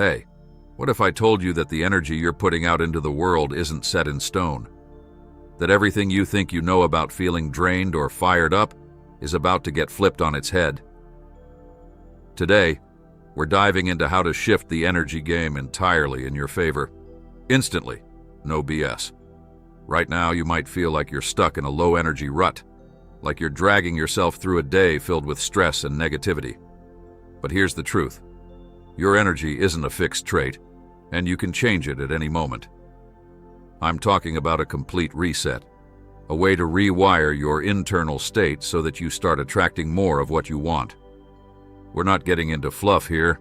Hey, what if I told you that the energy you're putting out into the world isn't set in stone? That everything you think you know about feeling drained or fired up is about to get flipped on its head? Today, we're diving into how to shift the energy game entirely in your favor. Instantly, no BS. Right now, you might feel like you're stuck in a low-energy rut, like you're dragging yourself through a day filled with stress and negativity. But here's the truth. Your energy isn't a fixed trait, and you can change it at any moment. I'm talking about a complete reset, a way to rewire your internal state so that you start attracting more of what you want. We're not getting into fluff here.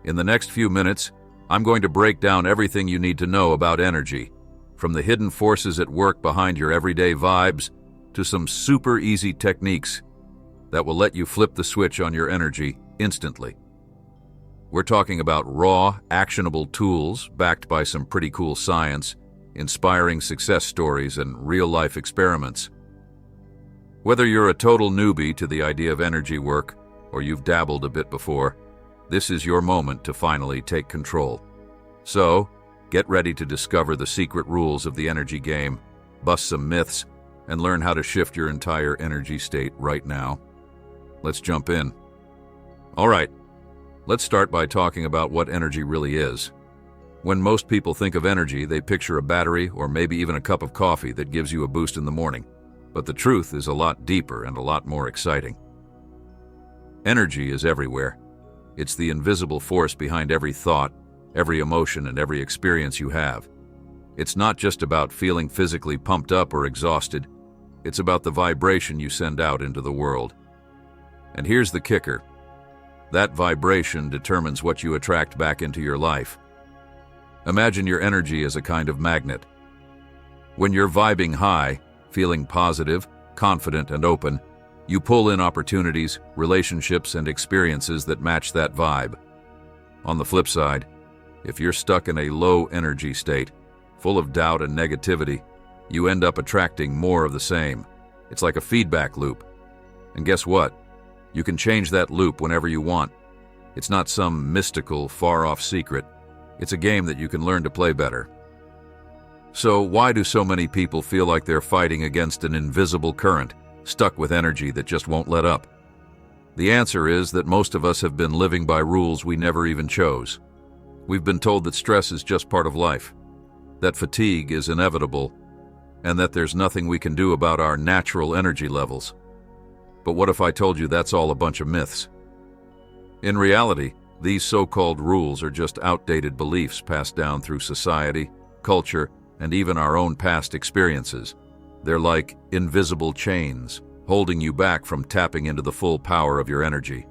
In the next few minutes, I'm going to break down everything you need to know about energy, from the hidden forces at work behind your everyday vibes to some super easy techniques that will let you flip the switch on your energy instantly. We're talking about raw, actionable tools backed by some pretty cool science, inspiring success stories, and real-life experiments. Whether you're a total newbie to the idea of energy work, or you've dabbled a bit before, this is your moment to finally take control. So, get ready to discover the secret rules of the energy game, bust some myths, and learn how to shift your entire energy state right now. Let's jump in. All right, let's start by talking about what energy really is. When most people think of energy, they picture a battery or maybe even a cup of coffee that gives you a boost in the morning. But the truth is a lot deeper and a lot more exciting. Energy is everywhere. It's the invisible force behind every thought, every emotion, and every experience you have. It's not just about feeling physically pumped up or exhausted. It's about the vibration you send out into the world. And here's the kicker. That vibration determines what you attract back into your life. Imagine your energy as a kind of magnet. When you're vibing high, feeling positive, confident, and open, you pull in opportunities, relationships, and experiences that match that vibe. On the flip side, if you're stuck in a low energy state, full of doubt and negativity, you end up attracting more of the same. It's like a feedback loop. And guess what? You can change that loop whenever you want. It's not some mystical, far-off secret. It's a game that you can learn to play better. So why do so many people feel like they're fighting against an invisible current, stuck with energy that just won't let up? The answer is that most of us have been living by rules we never even chose. We've been told that stress is just part of life, that fatigue is inevitable, and that there's nothing we can do about our natural energy levels. But what if I told you that's all a bunch of myths? In reality, these so-called rules are just outdated beliefs passed down through society, culture, and even our own past experiences. They're like invisible chains, holding you back from tapping into the full power of your energy.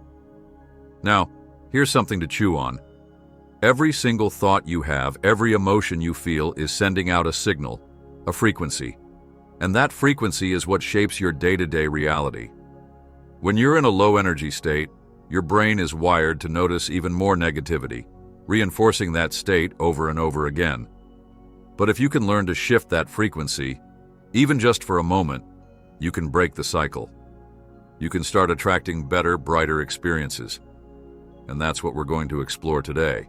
Now, here's something to chew on. Every single thought you have, every emotion you feel is sending out a signal, a frequency. And that frequency is what shapes your day-to-day reality. When you're in a low-energy state, your brain is wired to notice even more negativity, reinforcing that state over and over again. But if you can learn to shift that frequency, even just for a moment, you can break the cycle. You can start attracting better, brighter experiences. And that's what we're going to explore today.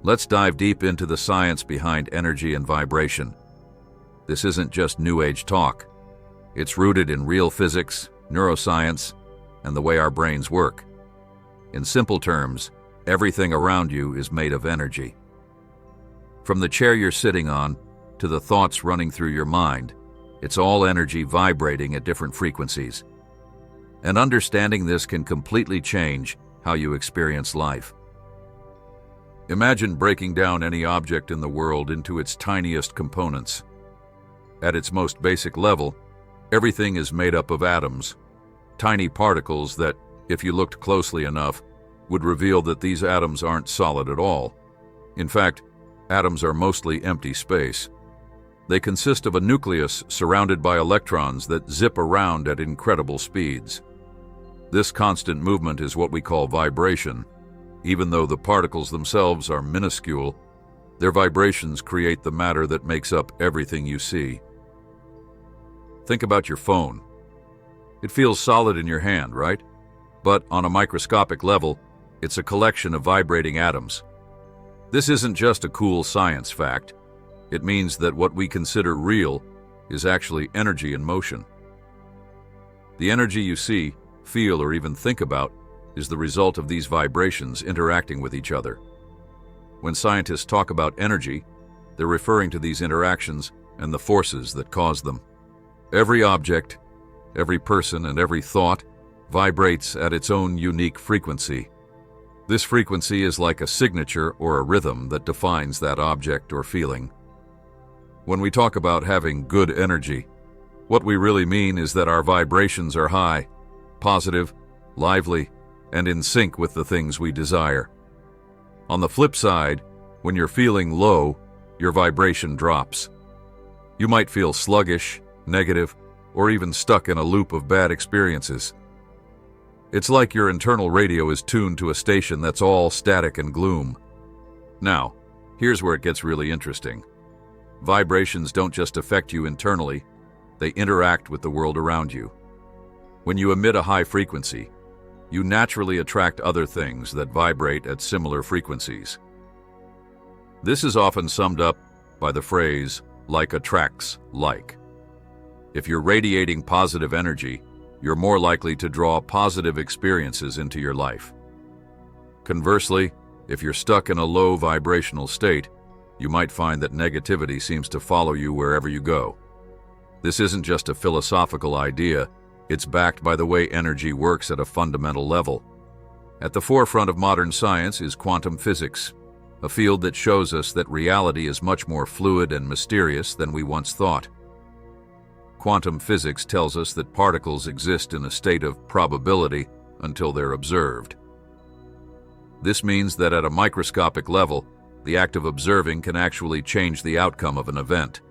Let's dive deep into the science behind energy and vibration. This isn't just New Age talk. It's rooted in real physics, neuroscience, and the way our brains work. In simple terms, everything around you is made of energy. From the chair you're sitting on to the thoughts running through your mind, it's all energy vibrating at different frequencies. And understanding this can completely change how you experience life. Imagine breaking down any object in the world into its tiniest components. At its most basic level, everything is made up of atoms, tiny particles that, if you looked closely enough, would reveal that these atoms aren't solid at all. In fact, atoms are mostly empty space. They consist of a nucleus surrounded by electrons that zip around at incredible speeds. This constant movement is what we call vibration. Even though the particles themselves are minuscule, their vibrations create the matter that makes up everything you see. Think about your phone. It feels solid in your hand, right? But on a microscopic level, it's a collection of vibrating atoms. This isn't just a cool science fact. It means that what we consider real is actually energy in motion. The energy you see, feel, or even think about is the result of these vibrations interacting with each other. When scientists talk about energy, they're referring to these interactions and the forces that cause them. Every object, every person, and every thought vibrates at its own unique frequency. This frequency is like a signature or a rhythm that defines that object or feeling. When we talk about having good energy, what we really mean is that our vibrations are high, positive, lively, and in sync with the things we desire. On the flip side, when you're feeling low, your vibration drops. You might feel sluggish, negative, or even stuck in a loop of bad experiences. It's like your internal radio is tuned to a station that's all static and gloom. Now, here's where it gets really interesting. Vibrations don't just affect you internally, they interact with the world around you. When you emit a high frequency, you naturally attract other things that vibrate at similar frequencies. This is often summed up by the phrase, like attracts like. If you're radiating positive energy, you're more likely to draw positive experiences into your life. Conversely, if you're stuck in a low vibrational state, you might find that negativity seems to follow you wherever you go. This isn't just a philosophical idea, it's backed by the way energy works at a fundamental level. At the forefront of modern science is quantum physics, a field that shows us that reality is much more fluid and mysterious than we once thought. Quantum physics tells us that particles exist in a state of probability until they're observed. This means that at a microscopic level, the act of observing can actually change the outcome of an event.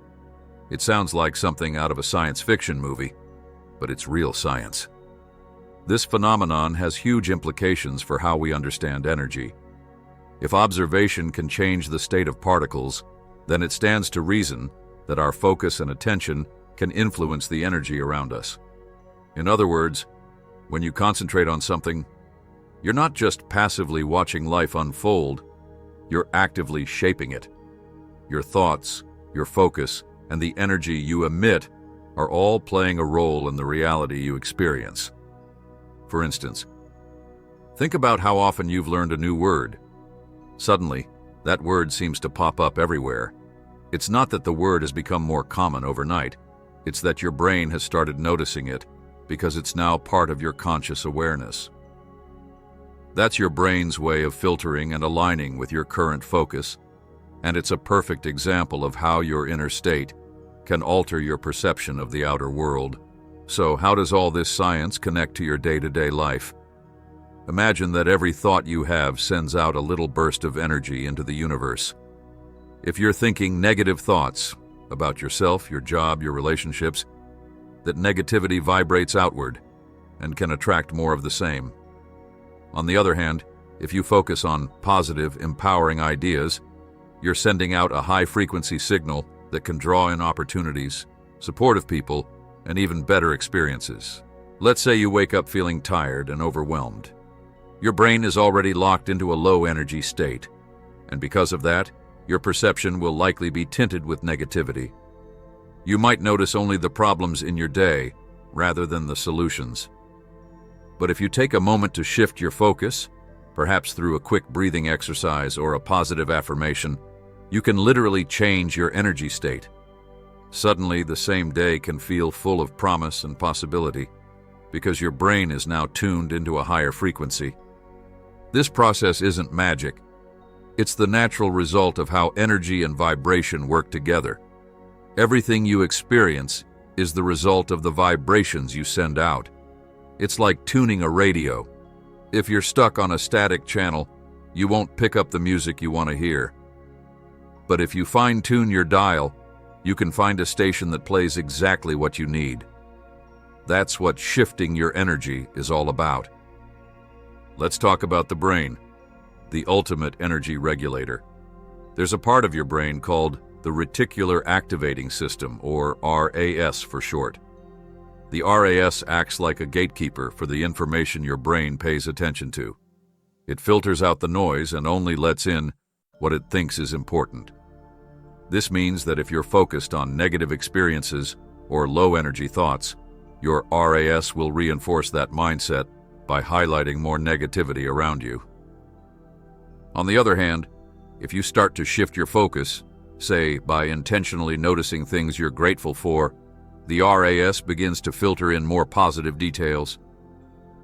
It sounds like something out of a science fiction movie, but it's real science. This phenomenon has huge implications for how we understand energy. If observation can change the state of particles, then it stands to reason that our focus and attention can influence the energy around us. In other words, when you concentrate on something, you're not just passively watching life unfold, you're actively shaping it. Your thoughts, your focus, and the energy you emit are all playing a role in the reality you experience. For instance, think about how often you've learned a new word. Suddenly, that word seems to pop up everywhere. It's not that the word has become more common overnight. It's that your brain has started noticing it because it's now part of your conscious awareness. That's your brain's way of filtering and aligning with your current focus, and it's a perfect example of how your inner state can alter your perception of the outer world. So, how does all this science connect to your day-to-day life? Imagine that every thought you have sends out a little burst of energy into the universe. If you're thinking negative thoughts about yourself, your job, your relationships, that negativity vibrates outward and can attract more of the same. On the other hand, if you focus on positive, empowering ideas, you're sending out a high-frequency signal that can draw in opportunities, supportive people, and even better experiences. Let's say you wake up feeling tired and overwhelmed. Your brain is already locked into a low-energy state, and because of that, your perception will likely be tinted with negativity. You might notice only the problems in your day rather than the solutions. But if you take a moment to shift your focus, perhaps through a quick breathing exercise or a positive affirmation, you can literally change your energy state. Suddenly, the same day can feel full of promise and possibility because your brain is now tuned into a higher frequency. This process isn't magic. It's the natural result of how energy and vibration work together. Everything you experience is the result of the vibrations you send out. It's like tuning a radio. If you're stuck on a static channel, you won't pick up the music you want to hear. But if you fine-tune your dial, you can find a station that plays exactly what you need. That's what shifting your energy is all about. Let's talk about the brain, the ultimate energy regulator. There's a part of your brain called the reticular activating system, or RAS for short. The RAS acts like a gatekeeper for the information your brain pays attention to. It filters out the noise and only lets in what it thinks is important. This means that if you're focused on negative experiences or low-energy thoughts, your RAS will reinforce that mindset by highlighting more negativity around you. On the other hand, if you start to shift your focus, say by intentionally noticing things you're grateful for, the RAS begins to filter in more positive details.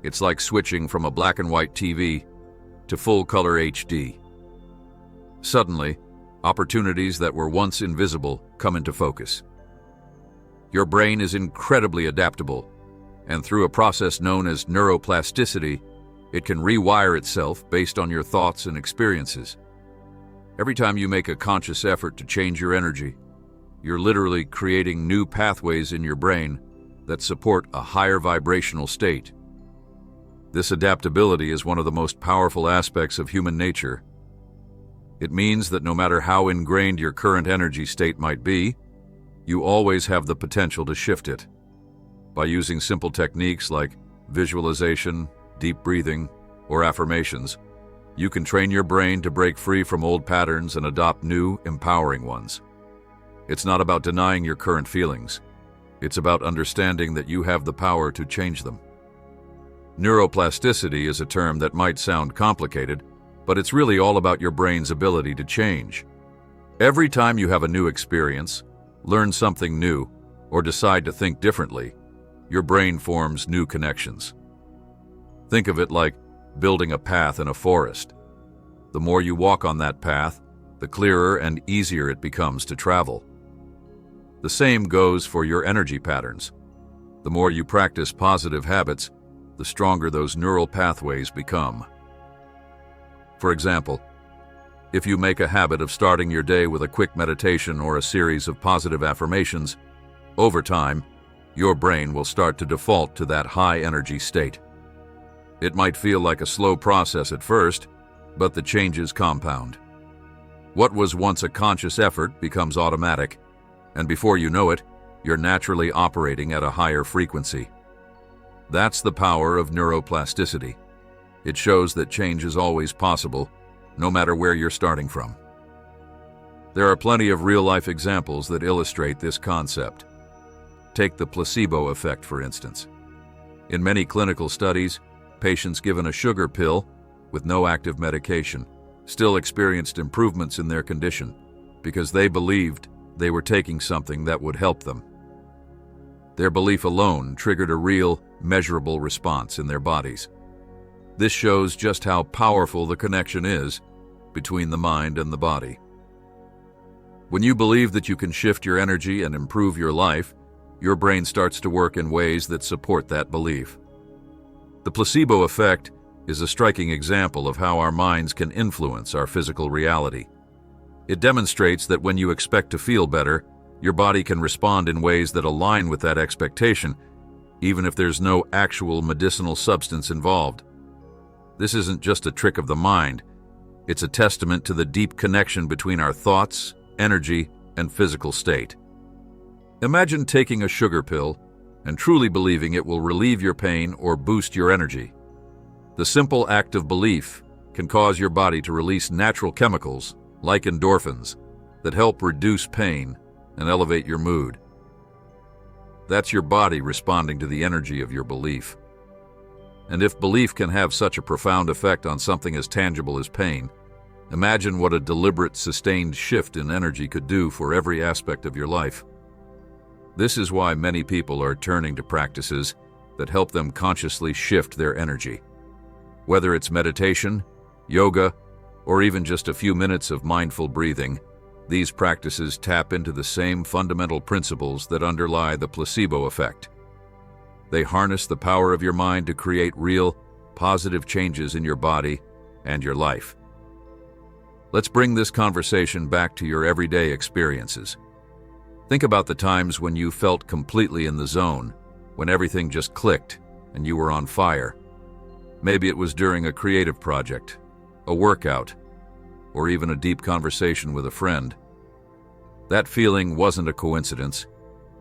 It's like switching from a black and white TV to full-color HD. Suddenly, opportunities that were once invisible come into focus. Your brain is incredibly adaptable, and through a process known as neuroplasticity, it can rewire itself based on your thoughts and experiences. Every time you make a conscious effort to change your energy, you're literally creating new pathways in your brain that support a higher vibrational state. This adaptability is one of the most powerful aspects of human nature. It means that no matter how ingrained your current energy state might be, you always have the potential to shift it. By using simple techniques like visualization, deep breathing, or affirmations, you can train your brain to break free from old patterns and adopt new, empowering ones. It's not about denying your current feelings. It's about understanding that you have the power to change them. Neuroplasticity is a term that might sound complicated, but it's really all about your brain's ability to change. Every time you have a new experience, learn something new, or decide to think differently, your brain forms new connections. Think of it like building a path in a forest. The more you walk on that path, the clearer and easier it becomes to travel. The same goes for your energy patterns. The more you practice positive habits, the stronger those neural pathways become. For example, if you make a habit of starting your day with a quick meditation or a series of positive affirmations, over time, your brain will start to default to that high-energy state. It might feel like a slow process at first, but the changes compound. What was once a conscious effort becomes automatic, and before you know it, you're naturally operating at a higher frequency. That's the power of neuroplasticity. It shows that change is always possible, no matter where you're starting from. There are plenty of real-life examples that illustrate this concept. Take the placebo effect, for instance. In many clinical studies, patients given a sugar pill with no active medication still experienced improvements in their condition because they believed they were taking something that would help them. Their belief alone triggered a real, measurable response in their bodies. This shows just how powerful the connection is between the mind and the body. When you believe that you can shift your energy and improve your life, your brain starts to work in ways that support that belief. The placebo effect is a striking example of how our minds can influence our physical reality. It demonstrates that when you expect to feel better, your body can respond in ways that align with that expectation, even if there's no actual medicinal substance involved. This isn't just a trick of the mind. It's a testament to the deep connection between our thoughts, energy, and physical state. Imagine taking a sugar pill and truly believing it will relieve your pain or boost your energy. The simple act of belief can cause your body to release natural chemicals, like endorphins, that help reduce pain and elevate your mood. That's your body responding to the energy of your belief. And if belief can have such a profound effect on something as tangible as pain, imagine what a deliberate, sustained shift in energy could do for every aspect of your life. This is why many people are turning to practices that help them consciously shift their energy. Whether it's meditation, yoga, or even just a few minutes of mindful breathing, these practices tap into the same fundamental principles that underlie the placebo effect. They harness the power of your mind to create real, positive changes in your body and your life. Let's bring this conversation back to your everyday experiences. Think about the times when you felt completely in the zone, when everything just clicked and you were on fire. Maybe it was during a creative project, a workout, or even a deep conversation with a friend. That feeling wasn't a coincidence.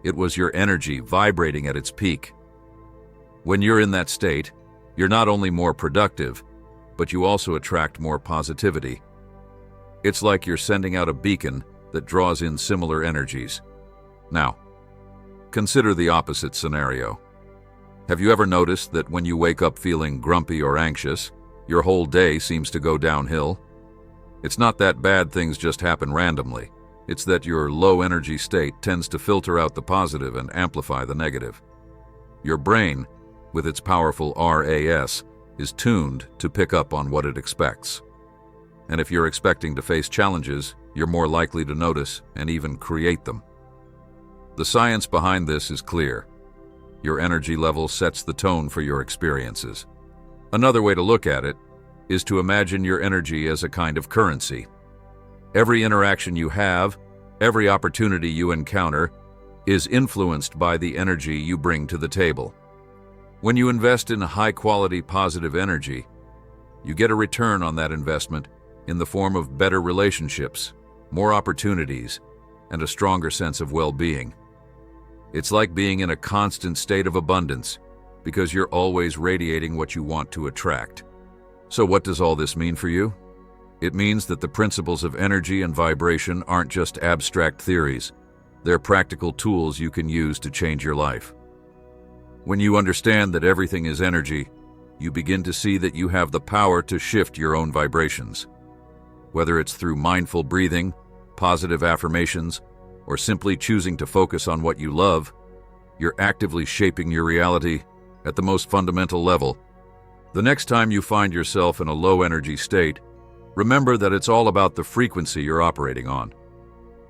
It was your energy vibrating at its peak. When you're in that state, you're not only more productive, but you also attract more positivity. It's like you're sending out a beacon that draws in similar energies. Now, consider the opposite scenario. Have you ever noticed that when you wake up feeling grumpy or anxious, your whole day seems to go downhill? It's not that bad things just happen randomly. It's that your low energy state tends to filter out the positive and amplify the negative. Your brain, with its powerful RAS, is tuned to pick up on what it expects. And if you're expecting to face challenges, you're more likely to notice and even create them. The science behind this is clear. Your energy level sets the tone for your experiences. Another way to look at it is to imagine your energy as a kind of currency. Every interaction you have, every opportunity you encounter, is influenced by the energy you bring to the table. When you invest in high-quality positive energy, you get a return on that investment in the form of better relationships, more opportunities, and a stronger sense of well-being. It's like being in a constant state of abundance because you're always radiating what you want to attract. So what does all this mean for you? It means that the principles of energy and vibration aren't just abstract theories. They're practical tools you can use to change your life. When you understand that everything is energy, you begin to see that you have the power to shift your own vibrations. Whether it's through mindful breathing, positive affirmations, or simply choosing to focus on what you love, you're actively shaping your reality at the most fundamental level. The next time you find yourself in a low-energy state, remember that it's all about the frequency you're operating on.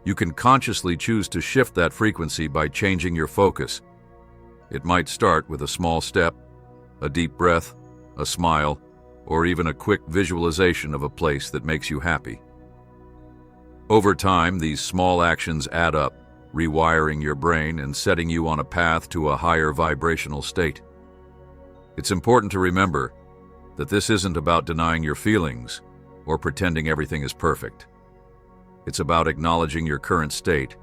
You can consciously choose to shift that frequency by changing your focus. It might start with a small step, a deep breath, a smile, or even a quick visualization of a place that makes you happy. Over time, these small actions add up, rewiring your brain and setting you on a path to a higher vibrational state. It's important to remember that this isn't about denying your feelings or pretending everything is perfect. It's about acknowledging your current state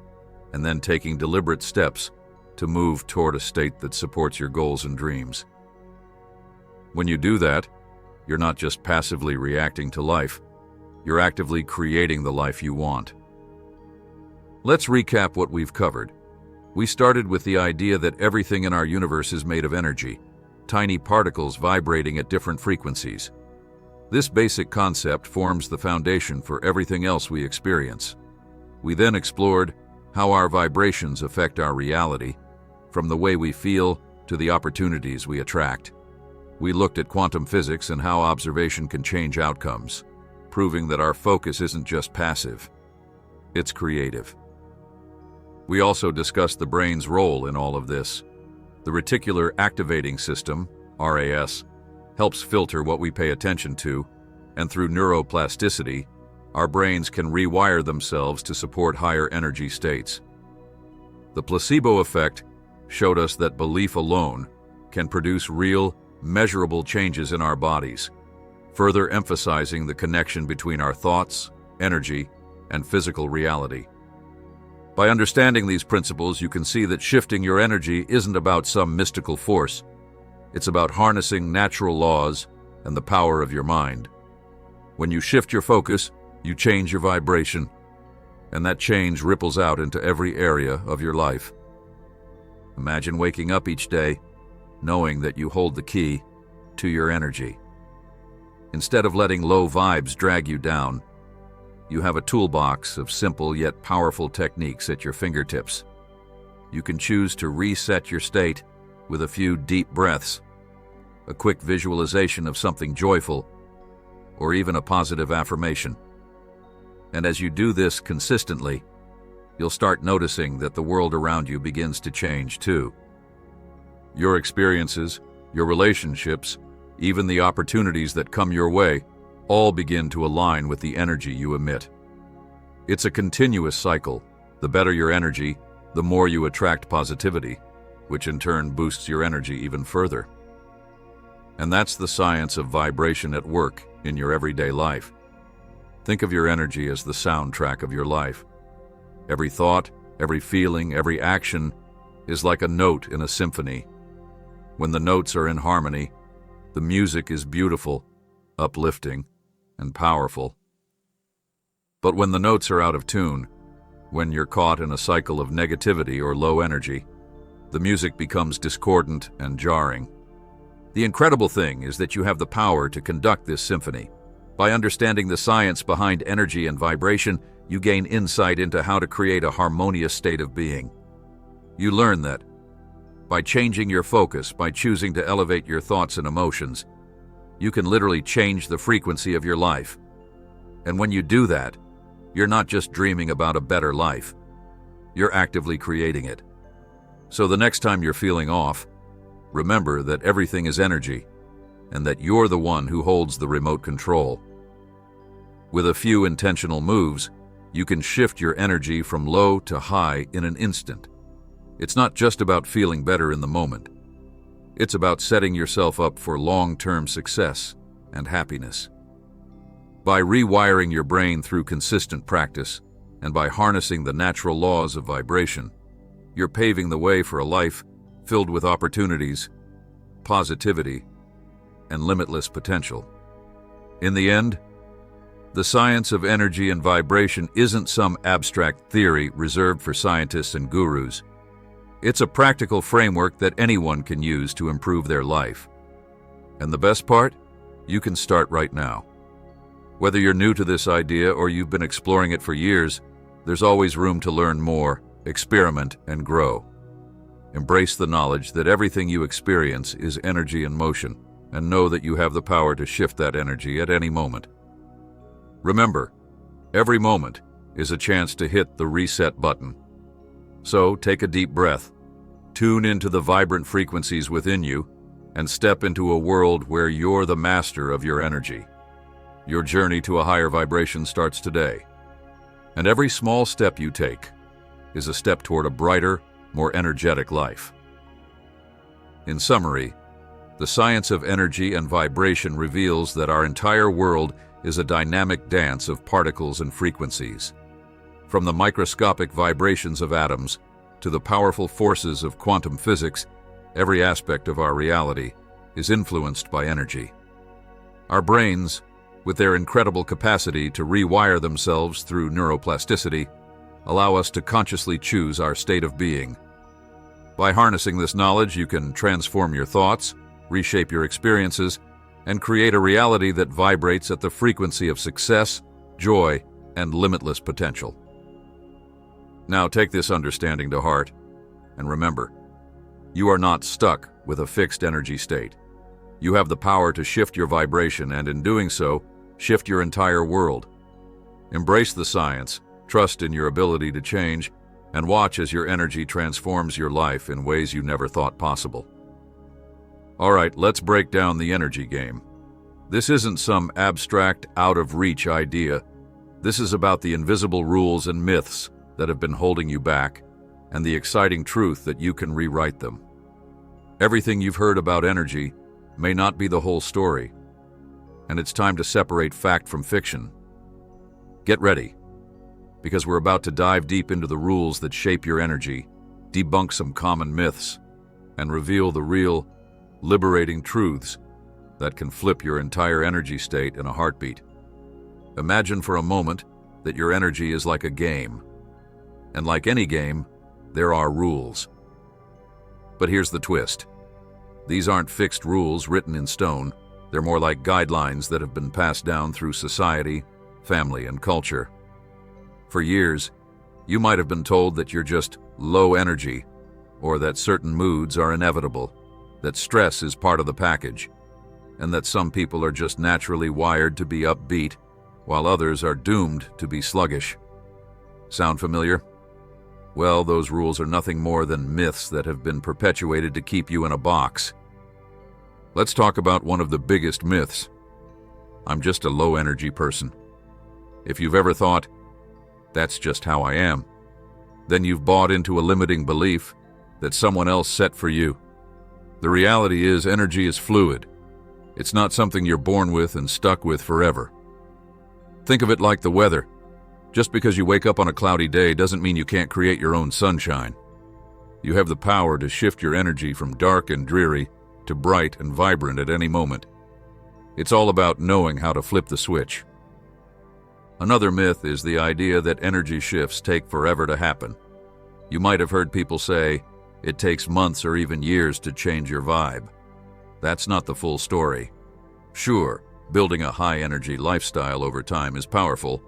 and then taking deliberate steps to move toward a state that supports your goals and dreams. When you do that, you're not just passively reacting to life, you're actively creating the life you want. Let's recap what we've covered. We started with the idea that everything in our universe is made of energy, tiny particles vibrating at different frequencies. This basic concept forms the foundation for everything else we experience. We then explored how our vibrations affect our reality, from the way we feel to the opportunities we attract. We looked at quantum physics and how observation can change outcomes, proving that our focus isn't just passive, it's creative. We also discussed the brain's role in all of this. The reticular activating system, RAS, helps filter what we pay attention to, and through neuroplasticity, our brains can rewire themselves to support higher energy states. The placebo effect showed us that belief alone can produce real, measurable changes in our bodies, further emphasizing the connection between our thoughts, energy, and physical reality. By understanding these principles, you can see that shifting your energy isn't about some mystical force. It's about harnessing natural laws and the power of your mind. When you shift your focus, you change your vibration, and that change ripples out into every area of your life. Imagine waking up each day knowing that you hold the key to your energy. Instead of letting low vibes drag you down, you have a toolbox of simple yet powerful techniques at your fingertips. You can choose to reset your state with a few deep breaths, a quick visualization of something joyful, or even a positive affirmation. And as you do this consistently, you'll start noticing that the world around you begins to change too. Your experiences, your relationships, even the opportunities that come your way, all begin to align with the energy you emit. It's a continuous cycle. The better your energy, the more you attract positivity, which in turn boosts your energy even further. And that's the science of vibration at work in your everyday life. Think of your energy as the soundtrack of your life. Every thought, every feeling, every action is like a note in a symphony. When the notes are in harmony, the music is beautiful, uplifting, and powerful. But when the notes are out of tune, when you're caught in a cycle of negativity or low energy, the music becomes discordant and jarring. The incredible thing is that you have the power to conduct this symphony. By understanding the science behind energy and vibration, you gain insight into how to create a harmonious state of being. You learn that by changing your focus, by choosing to elevate your thoughts and emotions, you can literally change the frequency of your life. And when you do that, you're not just dreaming about a better life. You're actively creating it. So the next time you're feeling off, remember that everything is energy, and that you're the one who holds the remote control. With a few intentional moves, you can shift your energy from low to high in an instant. It's not just about feeling better in the moment. It's about setting yourself up for long-term success and happiness. By rewiring your brain through consistent practice, and by harnessing the natural laws of vibration, you're paving the way for a life filled with opportunities, positivity, and limitless potential. In the end, the science of energy and vibration isn't some abstract theory reserved for scientists and gurus. It's a practical framework that anyone can use to improve their life. And the best part? You can start right now. Whether you're new to this idea or you've been exploring it for years, there's always room to learn more, experiment, and grow. Embrace the knowledge that everything you experience is energy in motion, and know that you have the power to shift that energy at any moment. Remember, every moment is a chance to hit the reset button. So take a deep breath, tune into the vibrant frequencies within you, and step into a world where you're the master of your energy. Your journey to a higher vibration starts today. And every small step you take is a step toward a brighter, more energetic life. In summary, the science of energy and vibration reveals that our entire world is a dynamic dance of particles and frequencies. From the microscopic vibrations of atoms to the powerful forces of quantum physics, every aspect of our reality is influenced by energy. Our brains, with their incredible capacity to rewire themselves through neuroplasticity, allow us to consciously choose our state of being. By harnessing this knowledge, you can transform your thoughts, reshape your experiences, and create a reality that vibrates at the frequency of success, joy, and limitless potential. Now take this understanding to heart, and remember, you are not stuck with a fixed energy state. You have the power to shift your vibration, and in doing so, shift your entire world. Embrace the science, trust in your ability to change, and watch as your energy transforms your life in ways you never thought possible. All right, let's break down the energy game. This isn't some abstract, out-of-reach idea. This is about the invisible rules and myths that have been holding you back, and the exciting truth that you can rewrite them. Everything you've heard about energy may not be the whole story, and it's time to separate fact from fiction. Get ready, because we're about to dive deep into the rules that shape your energy, debunk some common myths, and reveal the real, liberating truths that can flip your entire energy state in a heartbeat. Imagine for a moment that your energy is like a game. And like any game, there are rules. But here's the twist. These aren't fixed rules written in stone. They're more like guidelines that have been passed down through society, family, and culture. For years, you might have been told that you're just low energy, or that certain moods are inevitable, that stress is part of the package, and that some people are just naturally wired to be upbeat, while others are doomed to be sluggish. Sound familiar? Well, those rules are nothing more than myths that have been perpetuated to keep you in a box. Let's talk about one of the biggest myths. I'm just a low-energy person. If you've ever thought, that's just how I am, then you've bought into a limiting belief that someone else set for you. The reality is, energy is fluid. It's not something you're born with and stuck with forever. Think of it like the weather. Just because you wake up on a cloudy day doesn't mean you can't create your own sunshine. You have the power to shift your energy from dark and dreary to bright and vibrant at any moment. It's all about knowing how to flip the switch. Another myth is the idea that energy shifts take forever to happen. You might have heard people say, it takes months or even years to change your vibe. That's not the full story. Sure, building a high-energy lifestyle over time is powerful,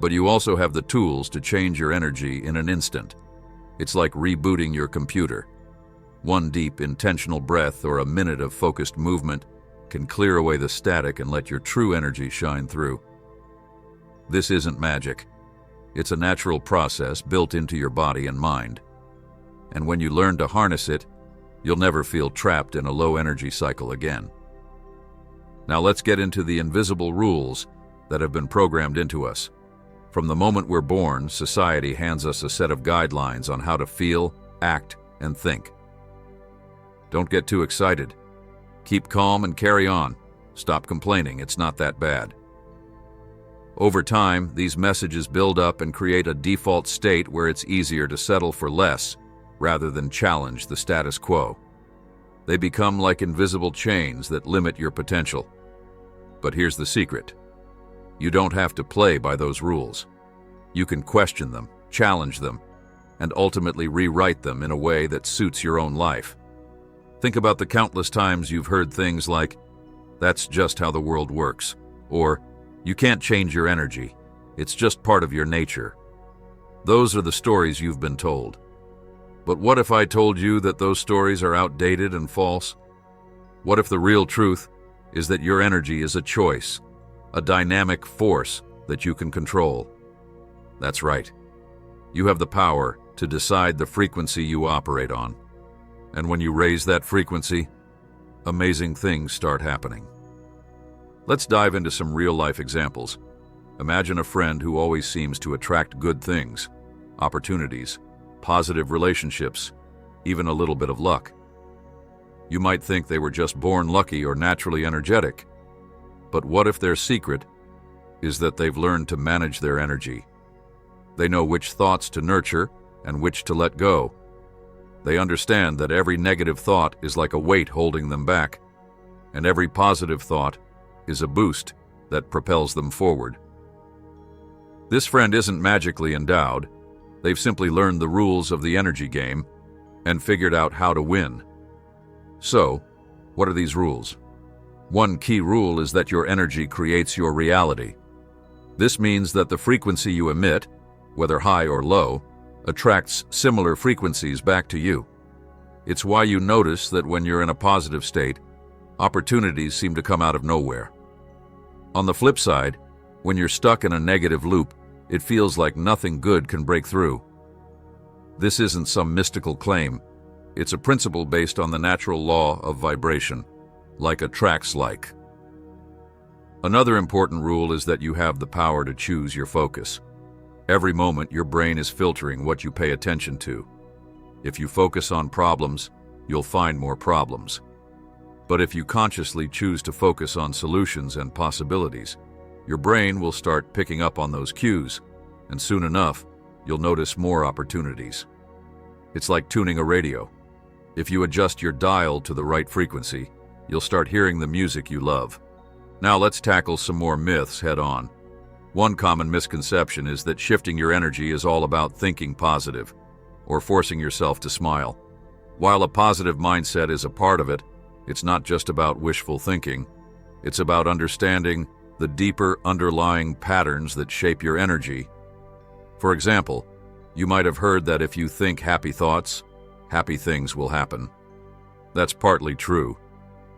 but you also have the tools to change your energy in an instant. It's like rebooting your computer. One deep, intentional breath or a minute of focused movement can clear away the static and let your true energy shine through. This isn't magic. It's a natural process built into your body and mind. And when you learn to harness it, you'll never feel trapped in a low-energy cycle again. Now let's get into the invisible rules that have been programmed into us. From the moment we're born, society hands us a set of guidelines on how to feel, act, and think. Don't get too excited. Keep calm and carry on. Stop complaining, it's not that bad. Over time, these messages build up and create a default state where it's easier to settle for less rather than challenge the status quo. They become like invisible chains that limit your potential. But here's the secret. You don't have to play by those rules. You can question them, challenge them, and ultimately rewrite them in a way that suits your own life. Think about the countless times you've heard things like, "That's just how the world works," or "You can't change your energy. It's just part of your nature." Those are the stories you've been told. But what if I told you that those stories are outdated and false? What if the real truth is that your energy is a choice, a dynamic force that you can control? That's right. You have the power to decide the frequency you operate on. And when you raise that frequency, amazing things start happening. Let's dive into some real-life examples. Imagine a friend who always seems to attract good things, opportunities, positive relationships, even a little bit of luck. You might think they were just born lucky or naturally energetic. But what if their secret is that they've learned to manage their energy? They know which thoughts to nurture and which to let go. They understand that every negative thought is like a weight holding them back, and every positive thought is a boost that propels them forward. This friend isn't magically endowed. They've simply learned the rules of the energy game and figured out how to win. So, what are these rules? One key rule is that your energy creates your reality. This means that the frequency you emit, whether high or low, attracts similar frequencies back to you. It's why you notice that when you're in a positive state, opportunities seem to come out of nowhere. On the flip side, when you're stuck in a negative loop, it feels like nothing good can break through. This isn't some mystical claim. It's a principle based on the natural law of vibration, like attracts like. Another important rule is that you have the power to choose your focus. Every moment, your brain is filtering what you pay attention to. If you focus on problems, you'll find more problems. But if you consciously choose to focus on solutions and possibilities, your brain will start picking up on those cues, and soon enough, you'll notice more opportunities. It's like tuning a radio. If you adjust your dial to the right frequency, you'll start hearing the music you love. Now let's tackle some more myths head on. One common misconception is that shifting your energy is all about thinking positive or forcing yourself to smile. While a positive mindset is a part of it, it's not just about wishful thinking. It's about understanding the deeper underlying patterns that shape your energy. For example, you might have heard that if you think happy thoughts, happy things will happen. That's partly true,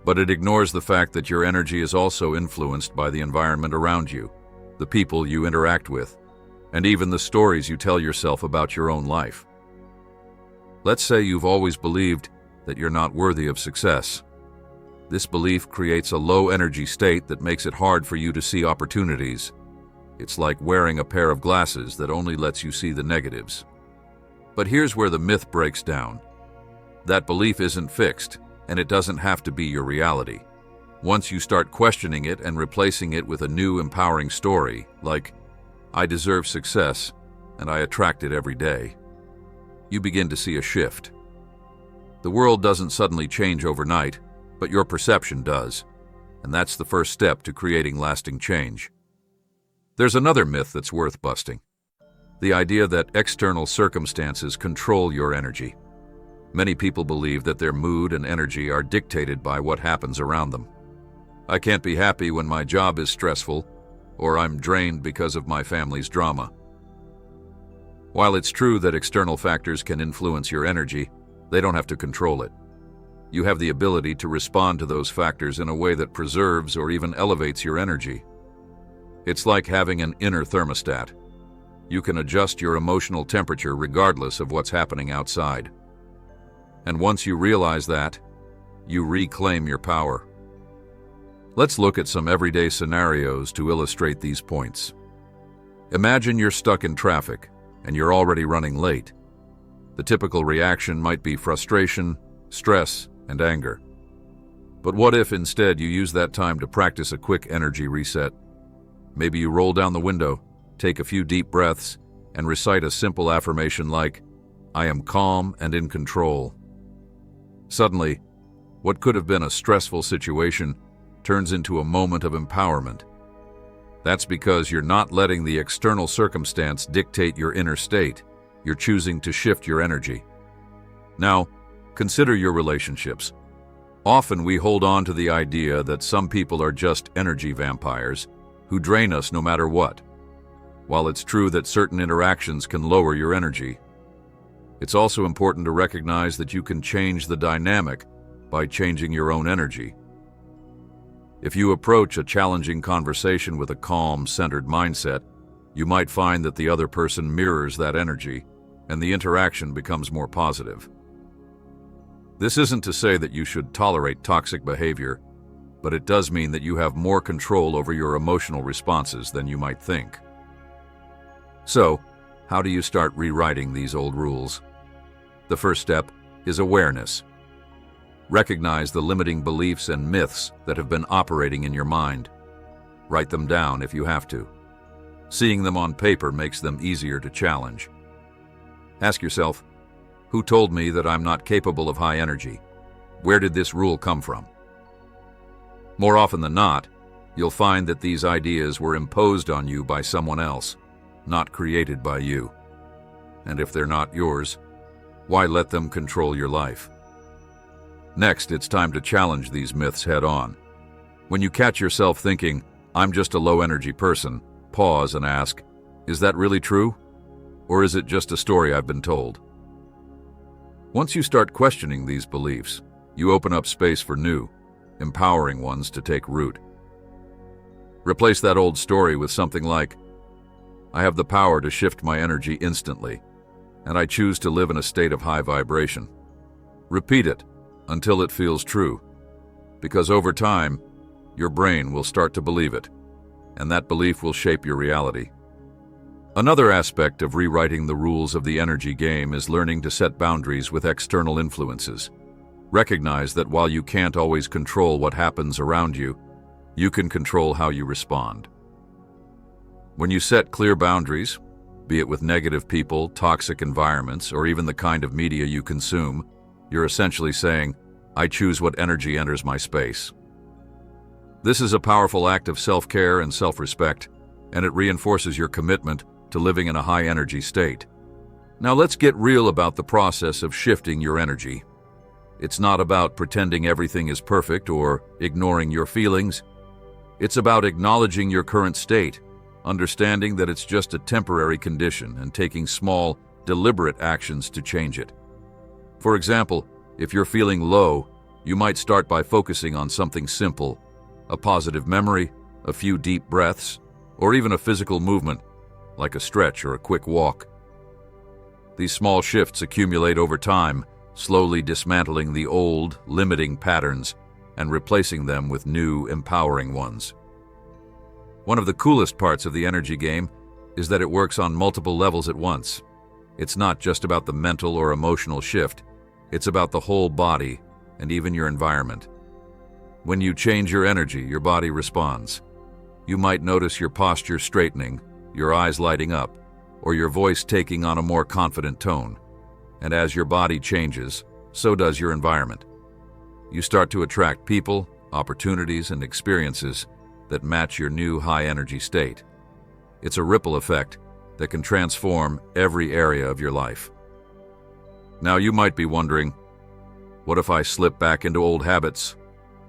but it ignores the fact that your energy is also influenced by the environment around you, the people you interact with, and even the stories you tell yourself about your own life. Let's say you've always believed that you're not worthy of success. This belief creates a low-energy state that makes it hard for you to see opportunities. It's like wearing a pair of glasses that only lets you see the negatives. But here's where the myth breaks down. That belief isn't fixed, and it doesn't have to be your reality. Once you start questioning it and replacing it with a new empowering story, like, "I deserve success, and I attract it every day," you begin to see a shift. The world doesn't suddenly change overnight, but your perception does, and that's the first step to creating lasting change. There's another myth that's worth busting. The idea that external circumstances control your energy. Many people believe that their mood and energy are dictated by what happens around them. I can't be happy when my job is stressful, or I'm drained because of my family's drama. While it's true that external factors can influence your energy, they don't have to control it. You have the ability to respond to those factors in a way that preserves or even elevates your energy. It's like having an inner thermostat. You can adjust your emotional temperature regardless of what's happening outside. And once you realize that, you reclaim your power. Let's look at some everyday scenarios to illustrate these points. Imagine you're stuck in traffic and you're already running late. The typical reaction might be frustration, stress, and anger. But what if instead you use that time to practice a quick energy reset? Maybe you roll down the window, take a few deep breaths, and recite a simple affirmation like, "I am calm and in control." Suddenly, what could have been a stressful situation turns into a moment of empowerment. That's because you're not letting the external circumstance dictate your inner state. You're choosing to shift your energy. Now, consider your relationships. Often we hold on to the idea that some people are just energy vampires who drain us no matter what. While it's true that certain interactions can lower your energy, it's also important to recognize that you can change the dynamic by changing your own energy. If you approach a challenging conversation with a calm, centered mindset, you might find that the other person mirrors that energy, and the interaction becomes more positive. This isn't to say that you should tolerate toxic behavior, but it does mean that you have more control over your emotional responses than you might think. So, how do you start rewriting these old rules? The first step is awareness. Recognize the limiting beliefs and myths that have been operating in your mind. Write them down if you have to. Seeing them on paper makes them easier to challenge. Ask yourself, who told me that I'm not capable of high energy? Where did this rule come from? More often than not, you'll find that these ideas were imposed on you by someone else, not created by you. And if they're not yours, why let them control your life? Next, it's time to challenge these myths head-on. When you catch yourself thinking, "I'm just a low-energy person," pause and ask, is that really true? Or is it just a story I've been told? Once you start questioning these beliefs, you open up space for new, empowering ones to take root. Replace that old story with something like, "I have the power to shift my energy instantly, and I choose to live in a state of high vibration." Repeat it until it feels true, because over time, your brain will start to believe it, and that belief will shape your reality. Another aspect of rewriting the rules of the energy game is learning to set boundaries with external influences. Recognize that while you can't always control what happens around you, you can control how you respond. When you set clear boundaries, be it with negative people, toxic environments, or even the kind of media you consume, you're essentially saying, "I choose what energy enters my space." This is a powerful act of self-care and self-respect, and it reinforces your commitment to living in a high-energy state. Now let's get real about the process of shifting your energy. It's not about pretending everything is perfect or ignoring your feelings. It's about acknowledging your current state, understanding that it's just a temporary condition, and taking small, deliberate actions to change it. For example, if you're feeling low, you might start by focusing on something simple, a positive memory, a few deep breaths, or even a physical movement, like a stretch or a quick walk. These small shifts accumulate over time, slowly dismantling the old, limiting patterns and replacing them with new, empowering ones. One of the coolest parts of the energy game is that it works on multiple levels at once. It's not just about the mental or emotional shift, it's about the whole body and even your environment. When you change your energy, your body responds. You might notice your posture straightening, your eyes lighting up, or your voice taking on a more confident tone. And as your body changes, so does your environment. You start to attract people, opportunities, and experiences that match your new high-energy state. It's a ripple effect that can transform every area of your life. Now you might be wondering, what if I slip back into old habits?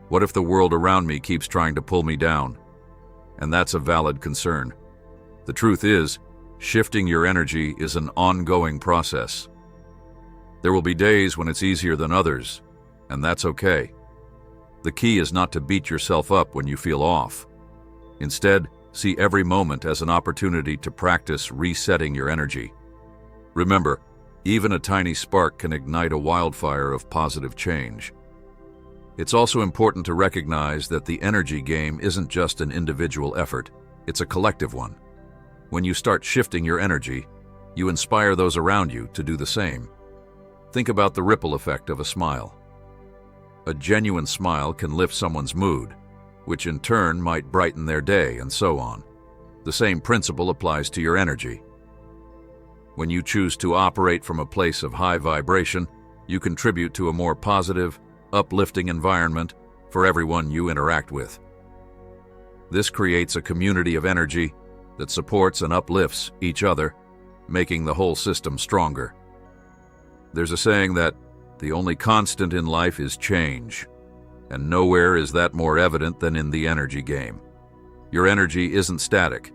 What if the world around me keeps trying to pull me down? And that's a valid concern. The truth is, shifting your energy is an ongoing process. There will be days when it's easier than others, and that's okay. The key is not to beat yourself up when you feel off. Instead, see every moment as an opportunity to practice resetting your energy. Remember, even a tiny spark can ignite a wildfire of positive change. It's also important to recognize that the energy game isn't just an individual effort, it's a collective one. When you start shifting your energy, you inspire those around you to do the same. Think about the ripple effect of a smile. A genuine smile can lift someone's mood, which in turn might brighten their day, and so on. The same principle applies to your energy. When you choose to operate from a place of high vibration, you contribute to a more positive, uplifting environment for everyone you interact with. This creates a community of energy that supports and uplifts each other, making the whole system stronger. There's a saying that the only constant in life is change, and nowhere is that more evident than in the energy game. Your energy isn't static,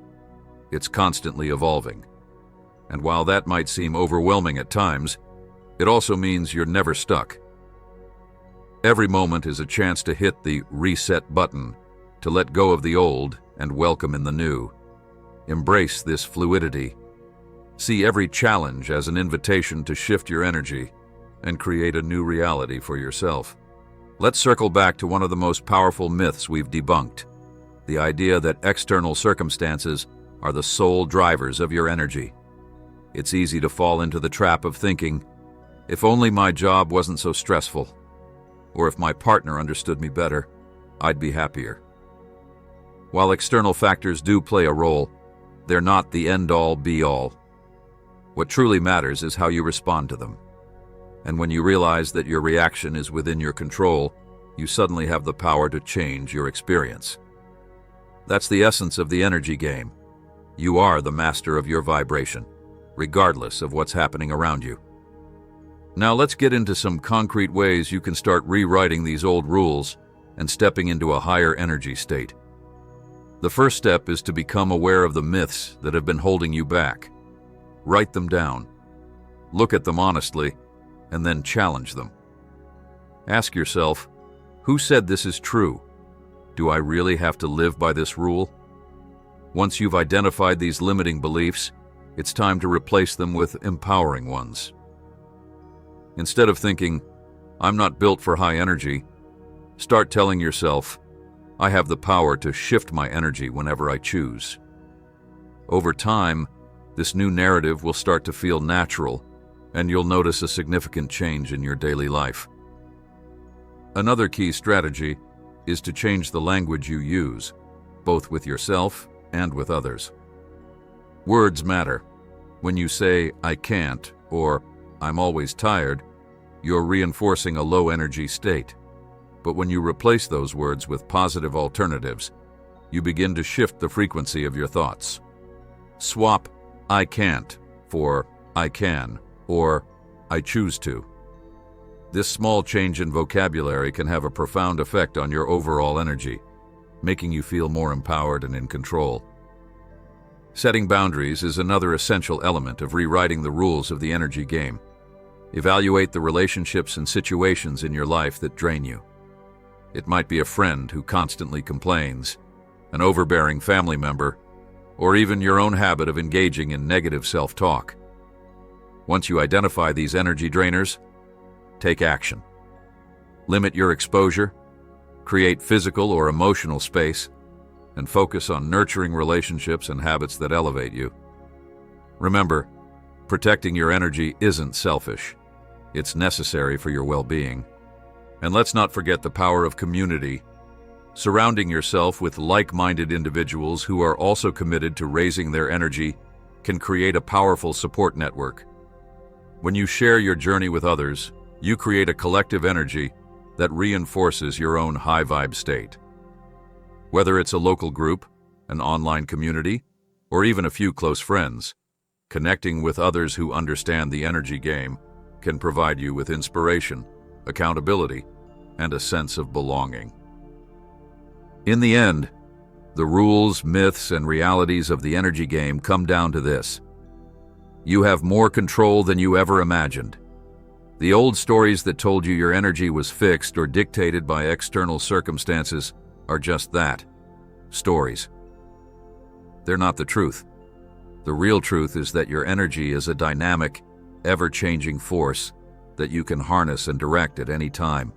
it's constantly evolving. And while that might seem overwhelming at times, it also means you're never stuck. Every moment is a chance to hit the reset button, to let go of the old and welcome in the new. Embrace this fluidity. See every challenge as an invitation to shift your energy and create a new reality for yourself. Let's circle back to one of the most powerful myths we've debunked, the idea that external circumstances are the sole drivers of your energy. It's easy to fall into the trap of thinking, if only my job wasn't so stressful, or if my partner understood me better, I'd be happier. While external factors do play a role, they're not the end-all, be-all. What truly matters is how you respond to them. And when you realize that your reaction is within your control, you suddenly have the power to change your experience. That's the essence of the energy game. You are the master of your vibration, regardless of what's happening around you. Now let's get into some concrete ways you can start rewriting these old rules and stepping into a higher energy state. The first step is to become aware of the myths that have been holding you back. Write them down. Look at them honestly, and then challenge them. Ask yourself, who said this is true? Do I really have to live by this rule? Once you've identified these limiting beliefs, it's time to replace them with empowering ones. Instead of thinking, I'm not built for high energy, start telling yourself, I have the power to shift my energy whenever I choose. Over time, this new narrative will start to feel natural, and you'll notice a significant change in your daily life. Another key strategy is to change the language you use, both with yourself and with others. Words matter. When you say, I can't, or I'm always tired, you're reinforcing a low energy state. But when you replace those words with positive alternatives, you begin to shift the frequency of your thoughts. Swap I can't for I can, or I choose to. This small change in vocabulary can have a profound effect on your overall energy, making you feel more empowered and in control. Setting boundaries is another essential element of rewriting the rules of the energy game. Evaluate the relationships and situations in your life that drain you. It might be a friend who constantly complains, an overbearing family member, or even your own habit of engaging in negative self-talk. Once you identify these energy drainers, take action. Limit your exposure, create physical or emotional space, and focus on nurturing relationships and habits that elevate you. Remember, protecting your energy isn't selfish. It's necessary for your well-being. And let's not forget the power of community. Surrounding yourself with like-minded individuals who are also committed to raising their energy can create a powerful support network. When you share your journey with others, you create a collective energy that reinforces your own high-vibe state. Whether it's a local group, an online community, or even a few close friends. Connecting with others who understand the energy game can provide you with inspiration, accountability, and a sense of belonging. In the end, the rules, myths, and realities of the energy game come down to this: you have more control than you ever imagined. The old stories that told you your energy was fixed or dictated by external circumstances are just that, stories. They're not the truth. The real truth is that your energy is a dynamic, ever-changing force that you can harness and direct at any time.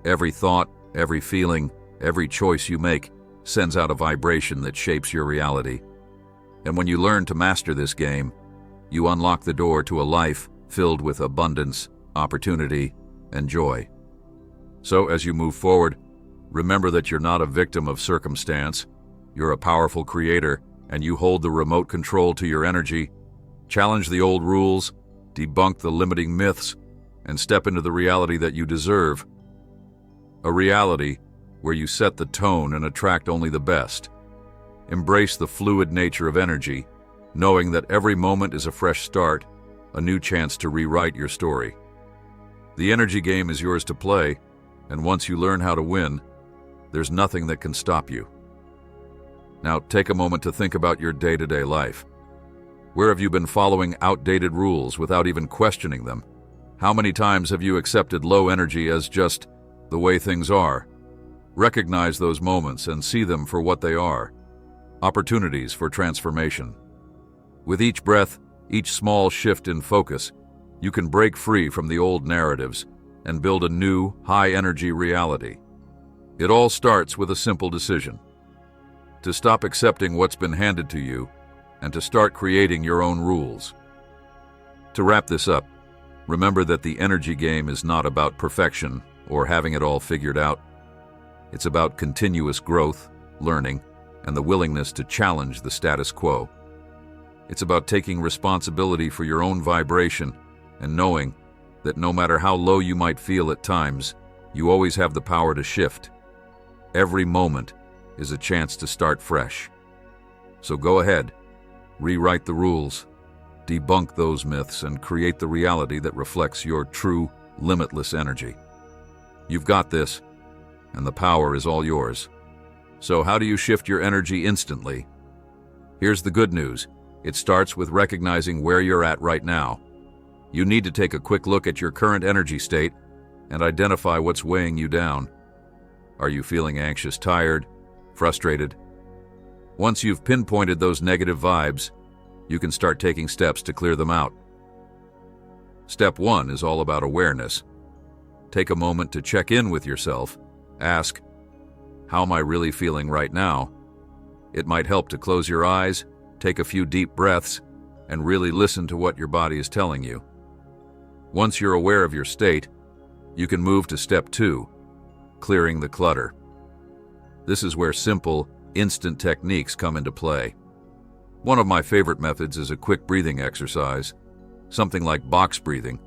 Every thought, every feeling, every choice you make sends out a vibration that shapes your reality. And when you learn to master this game, you unlock the door to a life filled with abundance, opportunity, and joy. So as you move forward, remember that you're not a victim of circumstance. You're a powerful creator, and you hold the remote control to your energy. Challenge the old rules, debunk the limiting myths, and step into the reality that you deserve. A reality where you set the tone and attract only the best. Embrace the fluid nature of energy, knowing that every moment is a fresh start, a new chance to rewrite your story. The energy game is yours to play, and once you learn how to win, there's nothing that can stop you. Now take a moment to think about your day-to-day life. Where have you been following outdated rules without even questioning them? How many times have you accepted low energy as just the way things are? Recognize those moments and see them for what they are: opportunities for transformation. With each breath, each small shift in focus, you can break free from the old narratives and build a new, high-energy reality. It all starts with a simple decision: to stop accepting what's been handed to you and to start creating your own rules. To wrap this up, remember that the energy game is not about perfection or having it all figured out. It's about continuous growth, learning, and the willingness to challenge the status quo. It's about taking responsibility for your own vibration and knowing that no matter how low you might feel at times, you always have the power to shift. Every moment is a chance to start fresh. So go ahead, rewrite the rules, debunk those myths, and create the reality that reflects your true, limitless energy. You've got this, and the power is all yours. So how do you shift your energy instantly? Here's the good news. It starts with recognizing where you're at right now. You need to take a quick look at your current energy state and identify what's weighing you down. Are you feeling anxious, tired, frustrated? Once you've pinpointed those negative vibes, you can start taking steps to clear them out. Step 1 is all about awareness. Take a moment to check in with yourself. Ask, how am I really feeling right now? It might help to close your eyes, take a few deep breaths, and really listen to what your body is telling you. Once you're aware of your state, you can move to step 2, clearing the clutter. This is where simple, instant techniques come into play. One of my favorite methods is a quick breathing exercise, something like box breathing,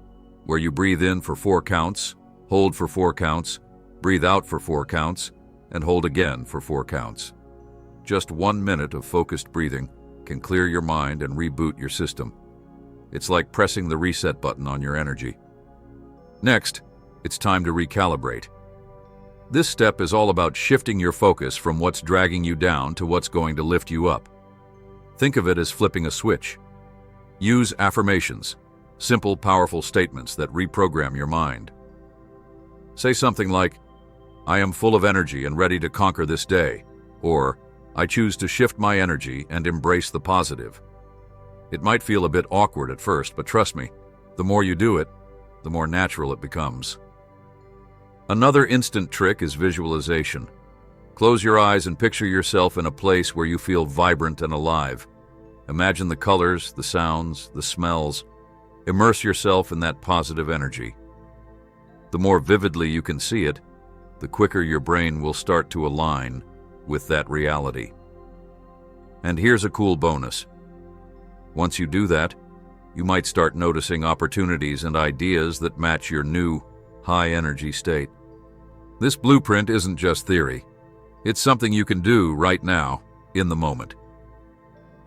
where you breathe in for 4 counts, hold for 4 counts, breathe out for 4 counts, and hold again for 4 counts. Just 1 minute of focused breathing can clear your mind and reboot your system. It's like pressing the reset button on your energy. Next, it's time to recalibrate. This step is all about shifting your focus from what's dragging you down to what's going to lift you up. Think of it as flipping a switch. Use affirmations, simple, powerful statements that reprogram your mind. Say something like, I am full of energy and ready to conquer this day, or I choose to shift my energy and embrace the positive. It might feel a bit awkward at first, but trust me, the more you do it, the more natural it becomes. Another instant trick is visualization. Close your eyes and picture yourself in a place where you feel vibrant and alive. Imagine the colors, the sounds, the smells. Immerse yourself in that positive energy. The more vividly you can see it, the quicker your brain will start to align with that reality. And here's a cool bonus. Once you do that, you might start noticing opportunities and ideas that match your new, high-energy state. This blueprint isn't just theory. It's something you can do right now, in the moment.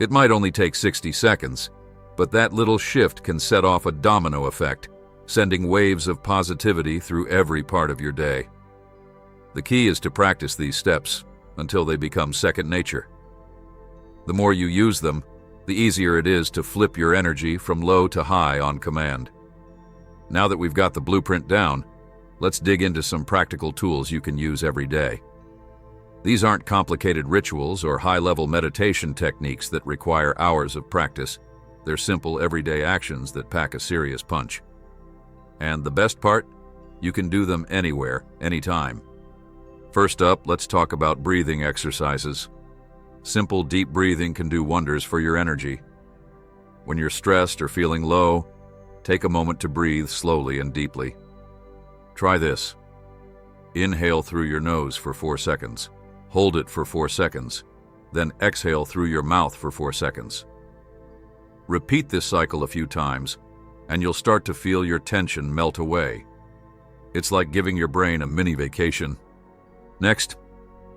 It might only take 60 seconds, but that little shift can set off a domino effect, sending waves of positivity through every part of your day. The key is to practice these steps until they become second nature. The more you use them, the easier it is to flip your energy from low to high on command. Now that we've got the blueprint down, let's dig into some practical tools you can use every day. These aren't complicated rituals or high-level meditation techniques that require hours of practice. They're simple, everyday actions that pack a serious punch. And the best part? You can do them anywhere, anytime. First up, let's talk about breathing exercises. Simple, deep breathing can do wonders for your energy. When you're stressed or feeling low, take a moment to breathe slowly and deeply. Try this. Inhale through your nose for 4 seconds. Hold it for 4 seconds. Then exhale through your mouth for 4 seconds. Repeat this cycle a few times, and you'll start to feel your tension melt away. It's like giving your brain a mini vacation. Next,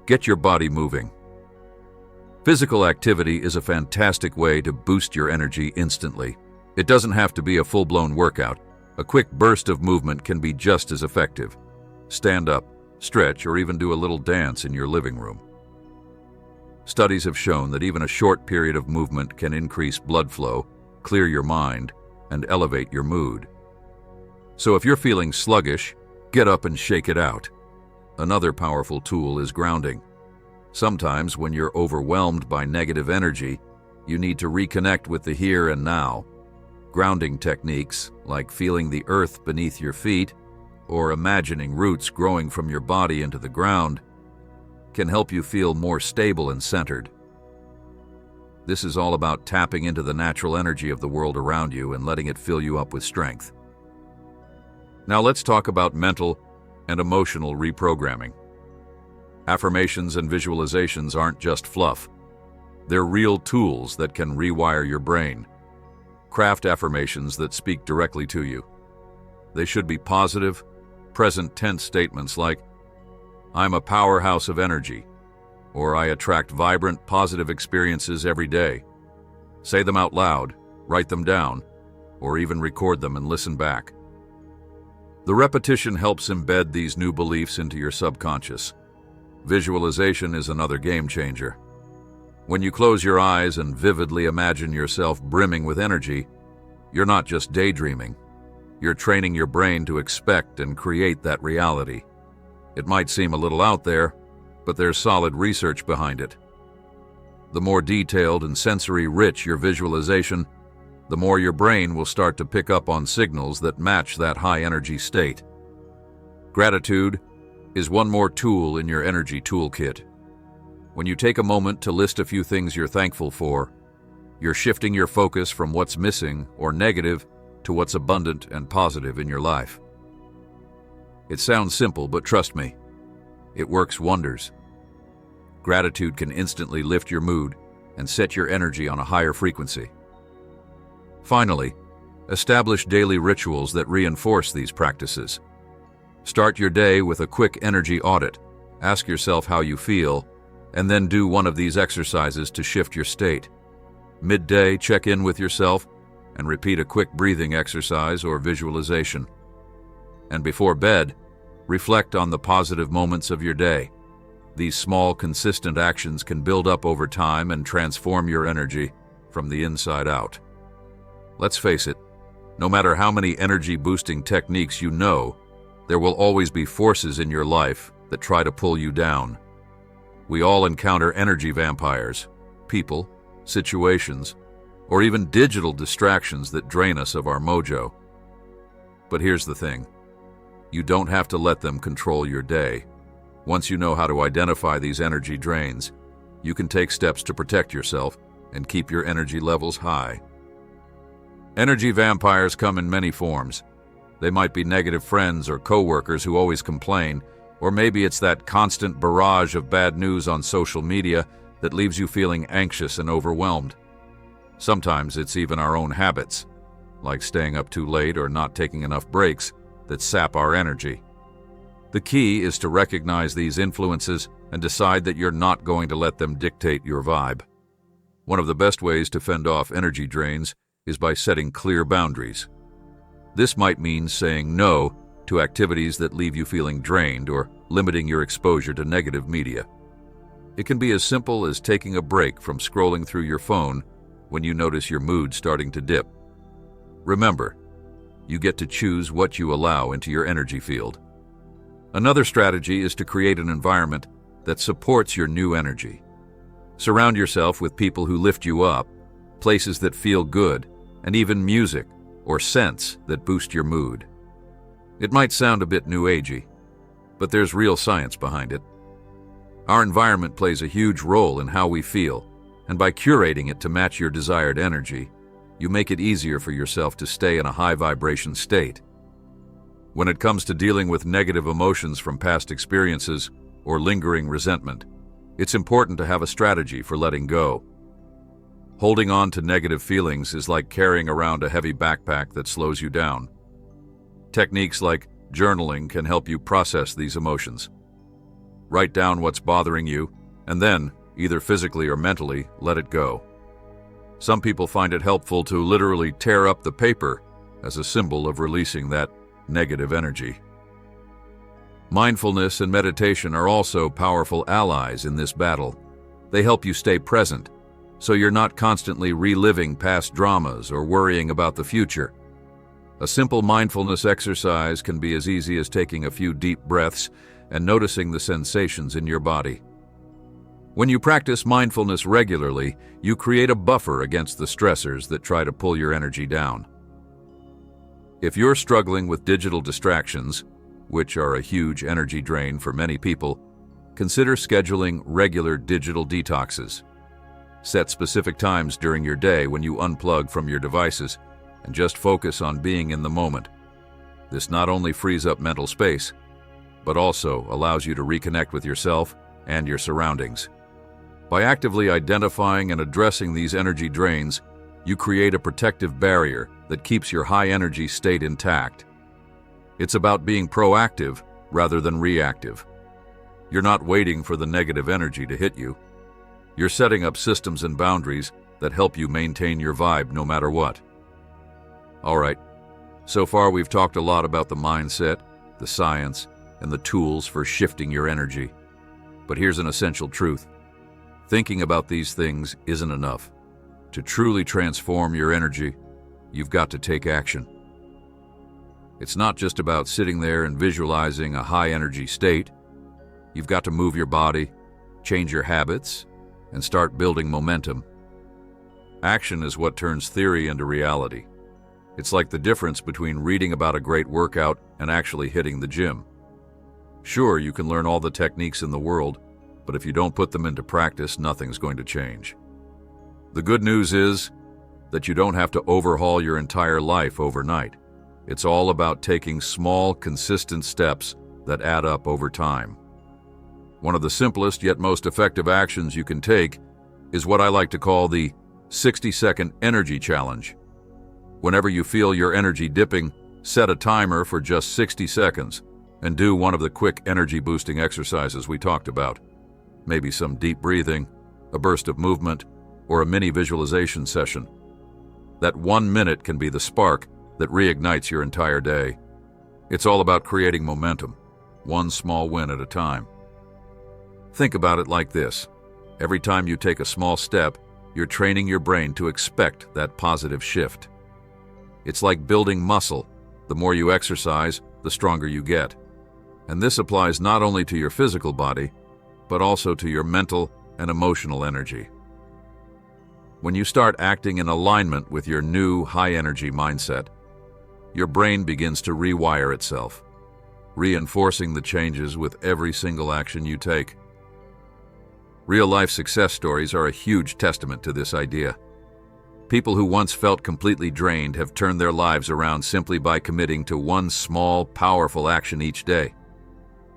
get your body moving. Physical activity is a fantastic way to boost your energy instantly. It doesn't have to be a full-blown workout. A quick burst of movement can be just as effective. Stand up, stretch, or even do a little dance in your living room. Studies have shown that even a short period of movement can increase blood flow, clear your mind, and elevate your mood. So if you're feeling sluggish, get up and shake it out. Another powerful tool is grounding. Sometimes when you're overwhelmed by negative energy, you need to reconnect with the here and now. Grounding techniques, like feeling the earth beneath your feet or imagining roots growing from your body into the ground, can help you feel more stable and centered. This is all about tapping into the natural energy of the world around you and letting it fill you up with strength. Now let's talk about mental and emotional reprogramming. Affirmations and visualizations aren't just fluff. They're real tools that can rewire your brain. Craft affirmations that speak directly to you. They should be positive, present tense statements like, "I'm a powerhouse of energy," or "I attract vibrant, positive experiences every day." Say them out loud, write them down, or even record them and listen back. The repetition helps embed these new beliefs into your subconscious. Visualization is another game changer. When you close your eyes and vividly imagine yourself brimming with energy, you're not just daydreaming. You're training your brain to expect and create that reality. It might seem a little out there, but there's solid research behind it. The more detailed and sensory-rich your visualization, the more your brain will start to pick up on signals that match that high-energy state. Gratitude is one more tool in your energy toolkit. When you take a moment to list a few things you're thankful for, you're shifting your focus from what's missing or negative to what's abundant and positive in your life. It sounds simple, but trust me, it works wonders. Gratitude can instantly lift your mood and set your energy on a higher frequency. Finally, establish daily rituals that reinforce these practices. Start your day with a quick energy audit. Ask yourself how you feel, and then do one of these exercises to shift your state. Midday, check in with yourself and repeat a quick breathing exercise or visualization. And before bed, reflect on the positive moments of your day. These small, consistent actions can build up over time and transform your energy from the inside out. Let's face it, no matter how many energy-boosting techniques you know, there will always be forces in your life that try to pull you down. We all encounter energy vampires, people, situations, or even digital distractions that drain us of our mojo. But here's the thing. You don't have to let them control your day. Once you know how to identify these energy drains, you can take steps to protect yourself and keep your energy levels high. Energy vampires come in many forms. They might be negative friends or coworkers who always complain, or maybe it's that constant barrage of bad news on social media that leaves you feeling anxious and overwhelmed. Sometimes it's even our own habits, like staying up too late or not taking enough breaks, that sap our energy. The key is to recognize these influences and decide that you're not going to let them dictate your vibe. One of the best ways to fend off energy drains is by setting clear boundaries. This might mean saying no to activities that leave you feeling drained or limiting your exposure to negative media. It can be as simple as taking a break from scrolling through your phone when you notice your mood starting to dip. Remember, you get to choose what you allow into your energy field. Another strategy is to create an environment that supports your new energy. Surround yourself with people who lift you up, places that feel good, and even music or scents that boost your mood. It might sound a bit new agey, but there's real science behind it. Our environment plays a huge role in how we feel, and by curating it to match your desired energy, you make it easier for yourself to stay in a high vibration state. When it comes to dealing with negative emotions from past experiences or lingering resentment, it's important to have a strategy for letting go. Holding on to negative feelings is like carrying around a heavy backpack that slows you down. Techniques like journaling can help you process these emotions. Write down what's bothering you, and then, either physically or mentally, let it go. Some people find it helpful to literally tear up the paper as a symbol of releasing that negative energy. Mindfulness and meditation are also powerful allies in this battle. They help you stay present, so you're not constantly reliving past dramas or worrying about the future. A simple mindfulness exercise can be as easy as taking a few deep breaths and noticing the sensations in your body. When you practice mindfulness regularly, you create a buffer against the stressors that try to pull your energy down. If you're struggling with digital distractions, which are a huge energy drain for many people, consider scheduling regular digital detoxes. Set specific times during your day when you unplug from your devices and just focus on being in the moment. This not only frees up mental space, but also allows you to reconnect with yourself and your surroundings. By actively identifying and addressing these energy drains, you create a protective barrier that keeps your high energy state intact. It's about being proactive rather than reactive. You're not waiting for the negative energy to hit you. You're setting up systems and boundaries that help you maintain your vibe no matter what. All right, so far we've talked a lot about the mindset, the science, and the tools for shifting your energy. But here's an essential truth. Thinking about these things isn't enough. To truly transform your energy, you've got to take action. It's not just about sitting there and visualizing a high-energy state. You've got to move your body, change your habits, and start building momentum. Action is what turns theory into reality. It's like the difference between reading about a great workout and actually hitting the gym. Sure, you can learn all the techniques in the world, but if you don't put them into practice, nothing's going to change. The good news is that you don't have to overhaul your entire life overnight. It's all about taking small, consistent steps that add up over time. One of the simplest yet most effective actions you can take is what I like to call the 60-second energy challenge. Whenever you feel your energy dipping, set a timer for just 60 seconds and do one of the quick energy-boosting exercises we talked about. Maybe some deep breathing, a burst of movement, or a mini visualization session. That 1 minute can be the spark that reignites your entire day. It's all about creating momentum, one small win at a time. Think about it like this. Every time you take a small step, you're training your brain to expect that positive shift. It's like building muscle. The more you exercise, the stronger you get. And this applies not only to your physical body, but also to your mental and emotional energy. When you start acting in alignment with your new high-energy mindset, your brain begins to rewire itself, reinforcing the changes with every single action you take. Real-life success stories are a huge testament to this idea. People who once felt completely drained have turned their lives around simply by committing to one small, powerful action each day.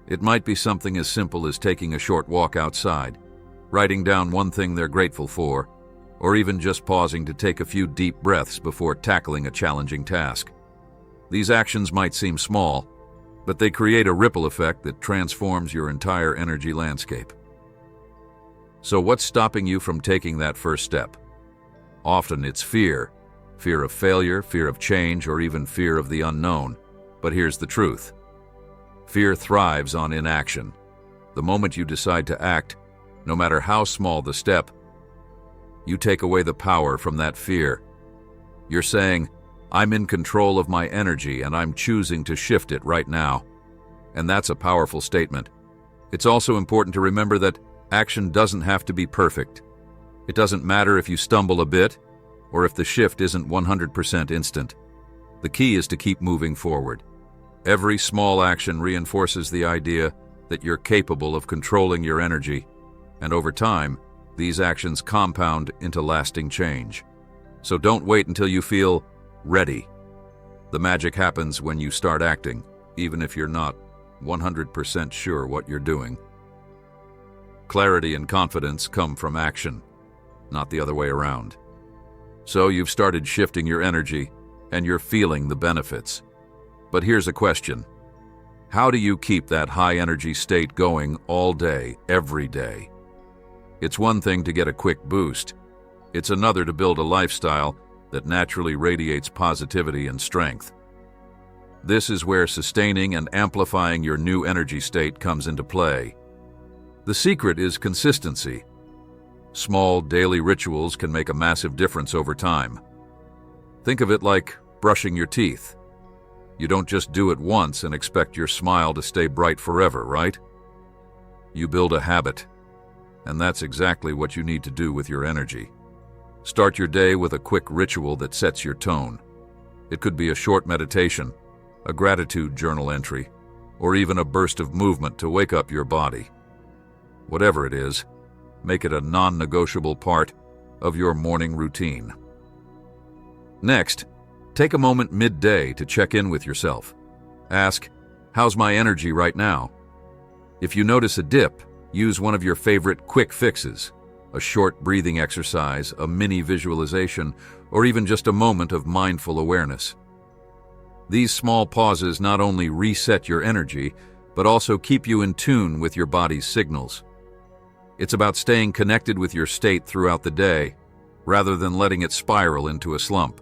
It might be something as simple as taking a short walk outside, writing down one thing they're grateful for, or even just pausing to take a few deep breaths before tackling a challenging task. These actions might seem small, but they create a ripple effect that transforms your entire energy landscape. So what's stopping you from taking that first step? Often it's fear. Fear of failure, fear of change, or even fear of the unknown. But here's the truth. Fear thrives on inaction. The moment you decide to act, no matter how small the step, you take away the power from that fear. You're saying, I'm in control of my energy and I'm choosing to shift it right now. And that's a powerful statement. It's also important to remember that action doesn't have to be perfect. It doesn't matter if you stumble a bit or if the shift isn't 100% instant. The key is to keep moving forward. Every small action reinforces the idea that you're capable of controlling your energy, and over time, these actions compound into lasting change. So don't wait until you feel ready. The magic happens when you start acting, even if you're not 100% sure what you're doing. Clarity and confidence come from action, not the other way around. So you've started shifting your energy, and you're feeling the benefits. But here's a question. How do you keep that high energy state going all day, every day? It's one thing to get a quick boost. It's another to build a lifestyle that naturally radiates positivity and strength. This is where sustaining and amplifying your new energy state comes into play. The secret is consistency. Small daily rituals can make a massive difference over time. Think of it like brushing your teeth. You don't just do it once and expect your smile to stay bright forever, right? You build a habit, and that's exactly what you need to do with your energy. Start your day with a quick ritual that sets your tone. It could be a short meditation, a gratitude journal entry, or even a burst of movement to wake up your body. Whatever it is, make it a non-negotiable part of your morning routine. Next, take a moment midday to check in with yourself. Ask, how's my energy right now? If you notice a dip, use one of your favorite quick fixes, a short breathing exercise, a mini visualization, or even just a moment of mindful awareness. These small pauses not only reset your energy, but also keep you in tune with your body's signals. It's about staying connected with your state throughout the day, rather than letting it spiral into a slump.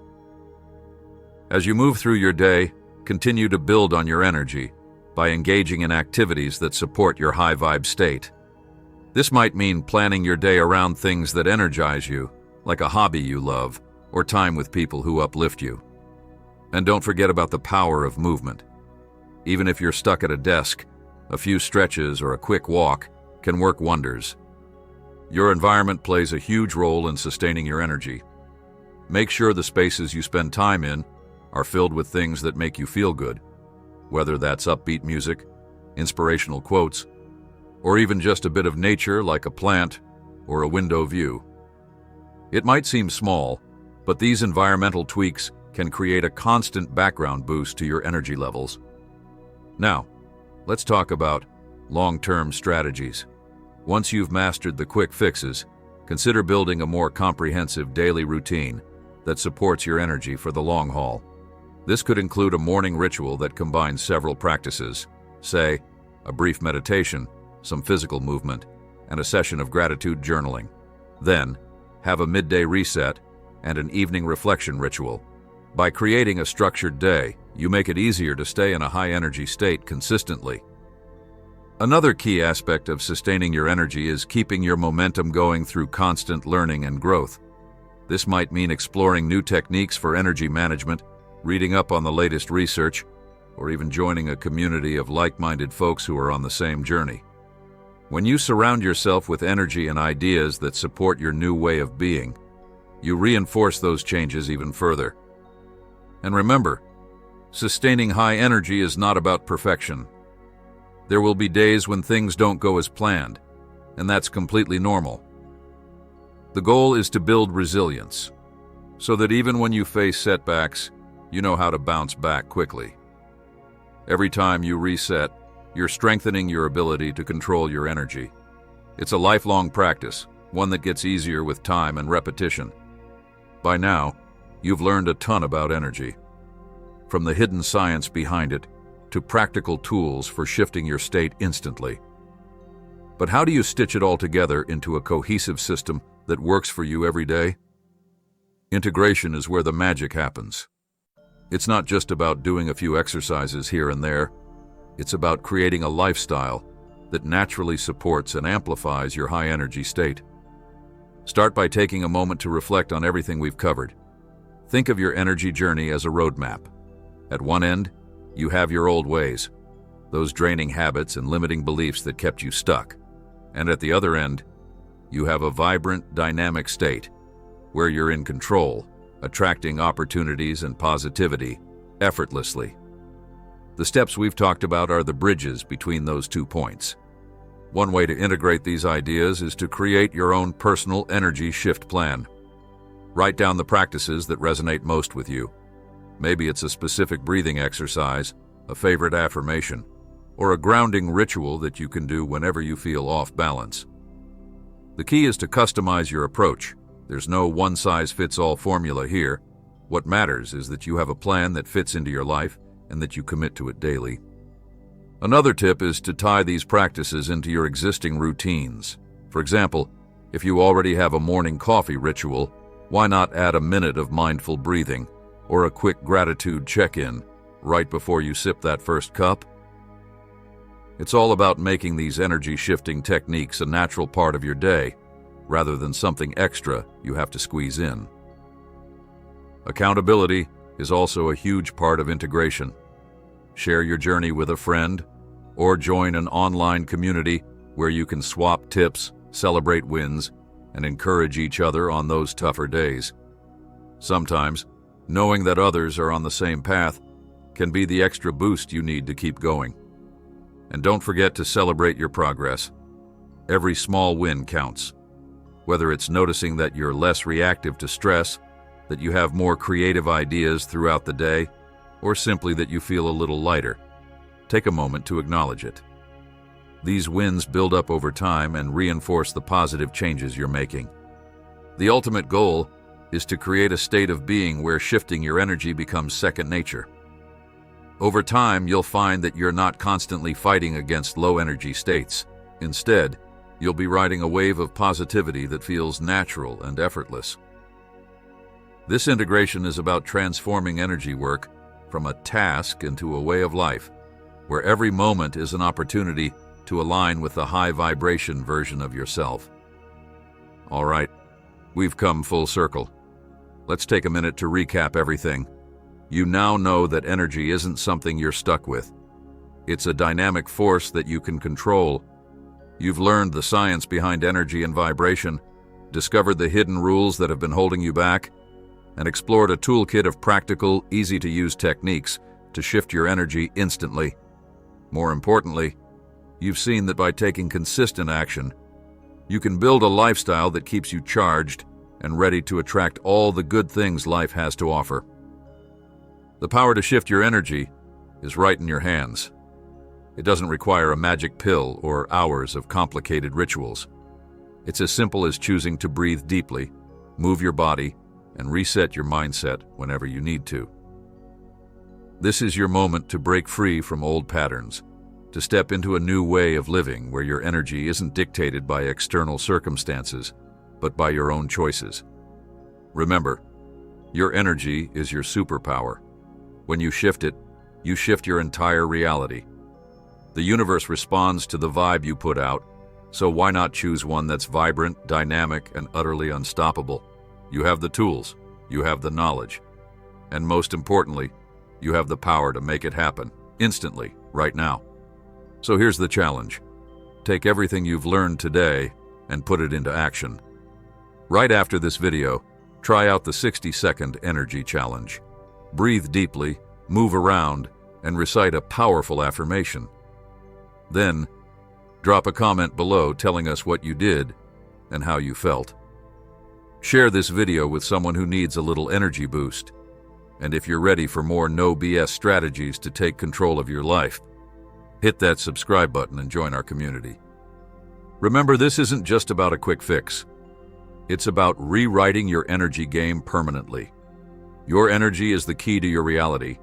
As you move through your day, continue to build on your energy by engaging in activities that support your high-vibe state. This might mean planning your day around things that energize you, like a hobby you love, or time with people who uplift you. And don't forget about the power of movement. Even if you're stuck at a desk, a few stretches or a quick walk can work wonders. Your environment plays a huge role in sustaining your energy. Make sure the spaces you spend time in are filled with things that make you feel good, whether that's upbeat music, inspirational quotes, or even just a bit of nature like a plant or a window view. It might seem small, but these environmental tweaks can create a constant background boost to your energy levels. Now, let's talk about long-term strategies. Once you've mastered the quick fixes, consider building a more comprehensive daily routine that supports your energy for the long haul. This could include a morning ritual that combines several practices, say, a brief meditation, some physical movement, and a session of gratitude journaling. Then, have a midday reset and an evening reflection ritual. By creating a structured day, you make it easier to stay in a high-energy state consistently. Another key aspect of sustaining your energy is keeping your momentum going through constant learning and growth. This might mean exploring new techniques for energy management, reading up on the latest research, or even joining a community of like-minded folks who are on the same journey. When you surround yourself with energy and ideas that support your new way of being, you reinforce those changes even further. And remember, sustaining high energy is not about perfection. There will be days when things don't go as planned, and that's completely normal. The goal is to build resilience, so that even when you face setbacks, you know how to bounce back quickly. Every time you reset, you're strengthening your ability to control your energy. It's a lifelong practice, one that gets easier with time and repetition. By now, you've learned a ton about energy, from the hidden science behind it to practical tools for shifting your state instantly. But how do you stitch it all together into a cohesive system that works for you every day? Integration is where the magic happens. It's not just about doing a few exercises here and there. It's about creating a lifestyle that naturally supports and amplifies your high-energy state. Start by taking a moment to reflect on everything we've covered. Think of your energy journey as a roadmap. At one end, you have your old ways, those draining habits and limiting beliefs that kept you stuck. And at the other end, you have a vibrant, dynamic state where you're in control, attracting opportunities and positivity effortlessly. The steps we've talked about are the bridges between those 2 points. One way to integrate these ideas is to create your own personal energy shift plan. Write down the practices that resonate most with you. Maybe it's a specific breathing exercise, a favorite affirmation, or a grounding ritual that you can do whenever you feel off balance. The key is to customize your approach. There's no one-size-fits-all formula here. What matters is that you have a plan that fits into your life and that you commit to it daily. Another tip is to tie these practices into your existing routines. For example, if you already have a morning coffee ritual, why not add a minute of mindful breathing or a quick gratitude check-in right before you sip that first cup? It's all about making these energy-shifting techniques a natural part of your day, rather than something extra you have to squeeze in. Accountability is also a huge part of integration. Share your journey with a friend, or join an online community where you can swap tips, celebrate wins, and encourage each other on those tougher days. Sometimes, knowing that others are on the same path can be the extra boost you need to keep going. And don't forget to celebrate your progress. Every small win counts. Whether it's noticing that you're less reactive to stress, that you have more creative ideas throughout the day, or simply that you feel a little lighter, take a moment to acknowledge it. These wins build up over time and reinforce the positive changes you're making. The ultimate goal is to create a state of being where shifting your energy becomes second nature. Over time, you'll find that you're not constantly fighting against low-energy states. Instead, you'll be riding a wave of positivity that feels natural and effortless. This integration is about transforming energy work from a task into a way of life, where every moment is an opportunity to align with the high-vibration version of yourself. All right, we've come full circle. Let's take a minute to recap everything. You now know that energy isn't something you're stuck with. It's a dynamic force that you can control. You've learned the science behind energy and vibration, discovered the hidden rules that have been holding you back, and explored a toolkit of practical, easy-to-use techniques to shift your energy instantly. More importantly, you've seen that by taking consistent action, you can build a lifestyle that keeps you charged and ready to attract all the good things life has to offer. The power to shift your energy is right in your hands. It doesn't require a magic pill or hours of complicated rituals. It's as simple as choosing to breathe deeply, move your body, and reset your mindset whenever you need to. This is your moment to break free from old patterns, to step into a new way of living where your energy isn't dictated by external circumstances, but by your own choices. Remember, your energy is your superpower. When you shift it, you shift your entire reality. The universe responds to the vibe you put out, so why not choose one that's vibrant, dynamic, and utterly unstoppable? You have the tools, you have the knowledge, and most importantly, you have the power to make it happen, instantly, right now. So here's the challenge. Take everything you've learned today and put it into action. Right after this video, try out the 60-second energy challenge. Breathe deeply, move around, and recite a powerful affirmation. Then, drop a comment below telling us what you did and how you felt. Share this video with someone who needs a little energy boost. And if you're ready for more no BS strategies to take control of your life, hit that subscribe button and join our community. Remember, this isn't just about a quick fix. It's about rewriting your energy game permanently. Your energy is the key to your reality,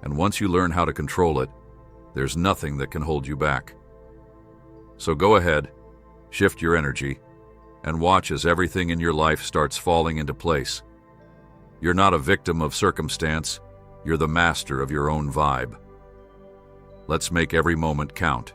and once you learn how to control it, there's nothing that can hold you back. So go ahead, Shift your energy and watch as everything in your life starts falling into place. You're not a victim of circumstance, you're the master of your own vibe. Let's make every moment count.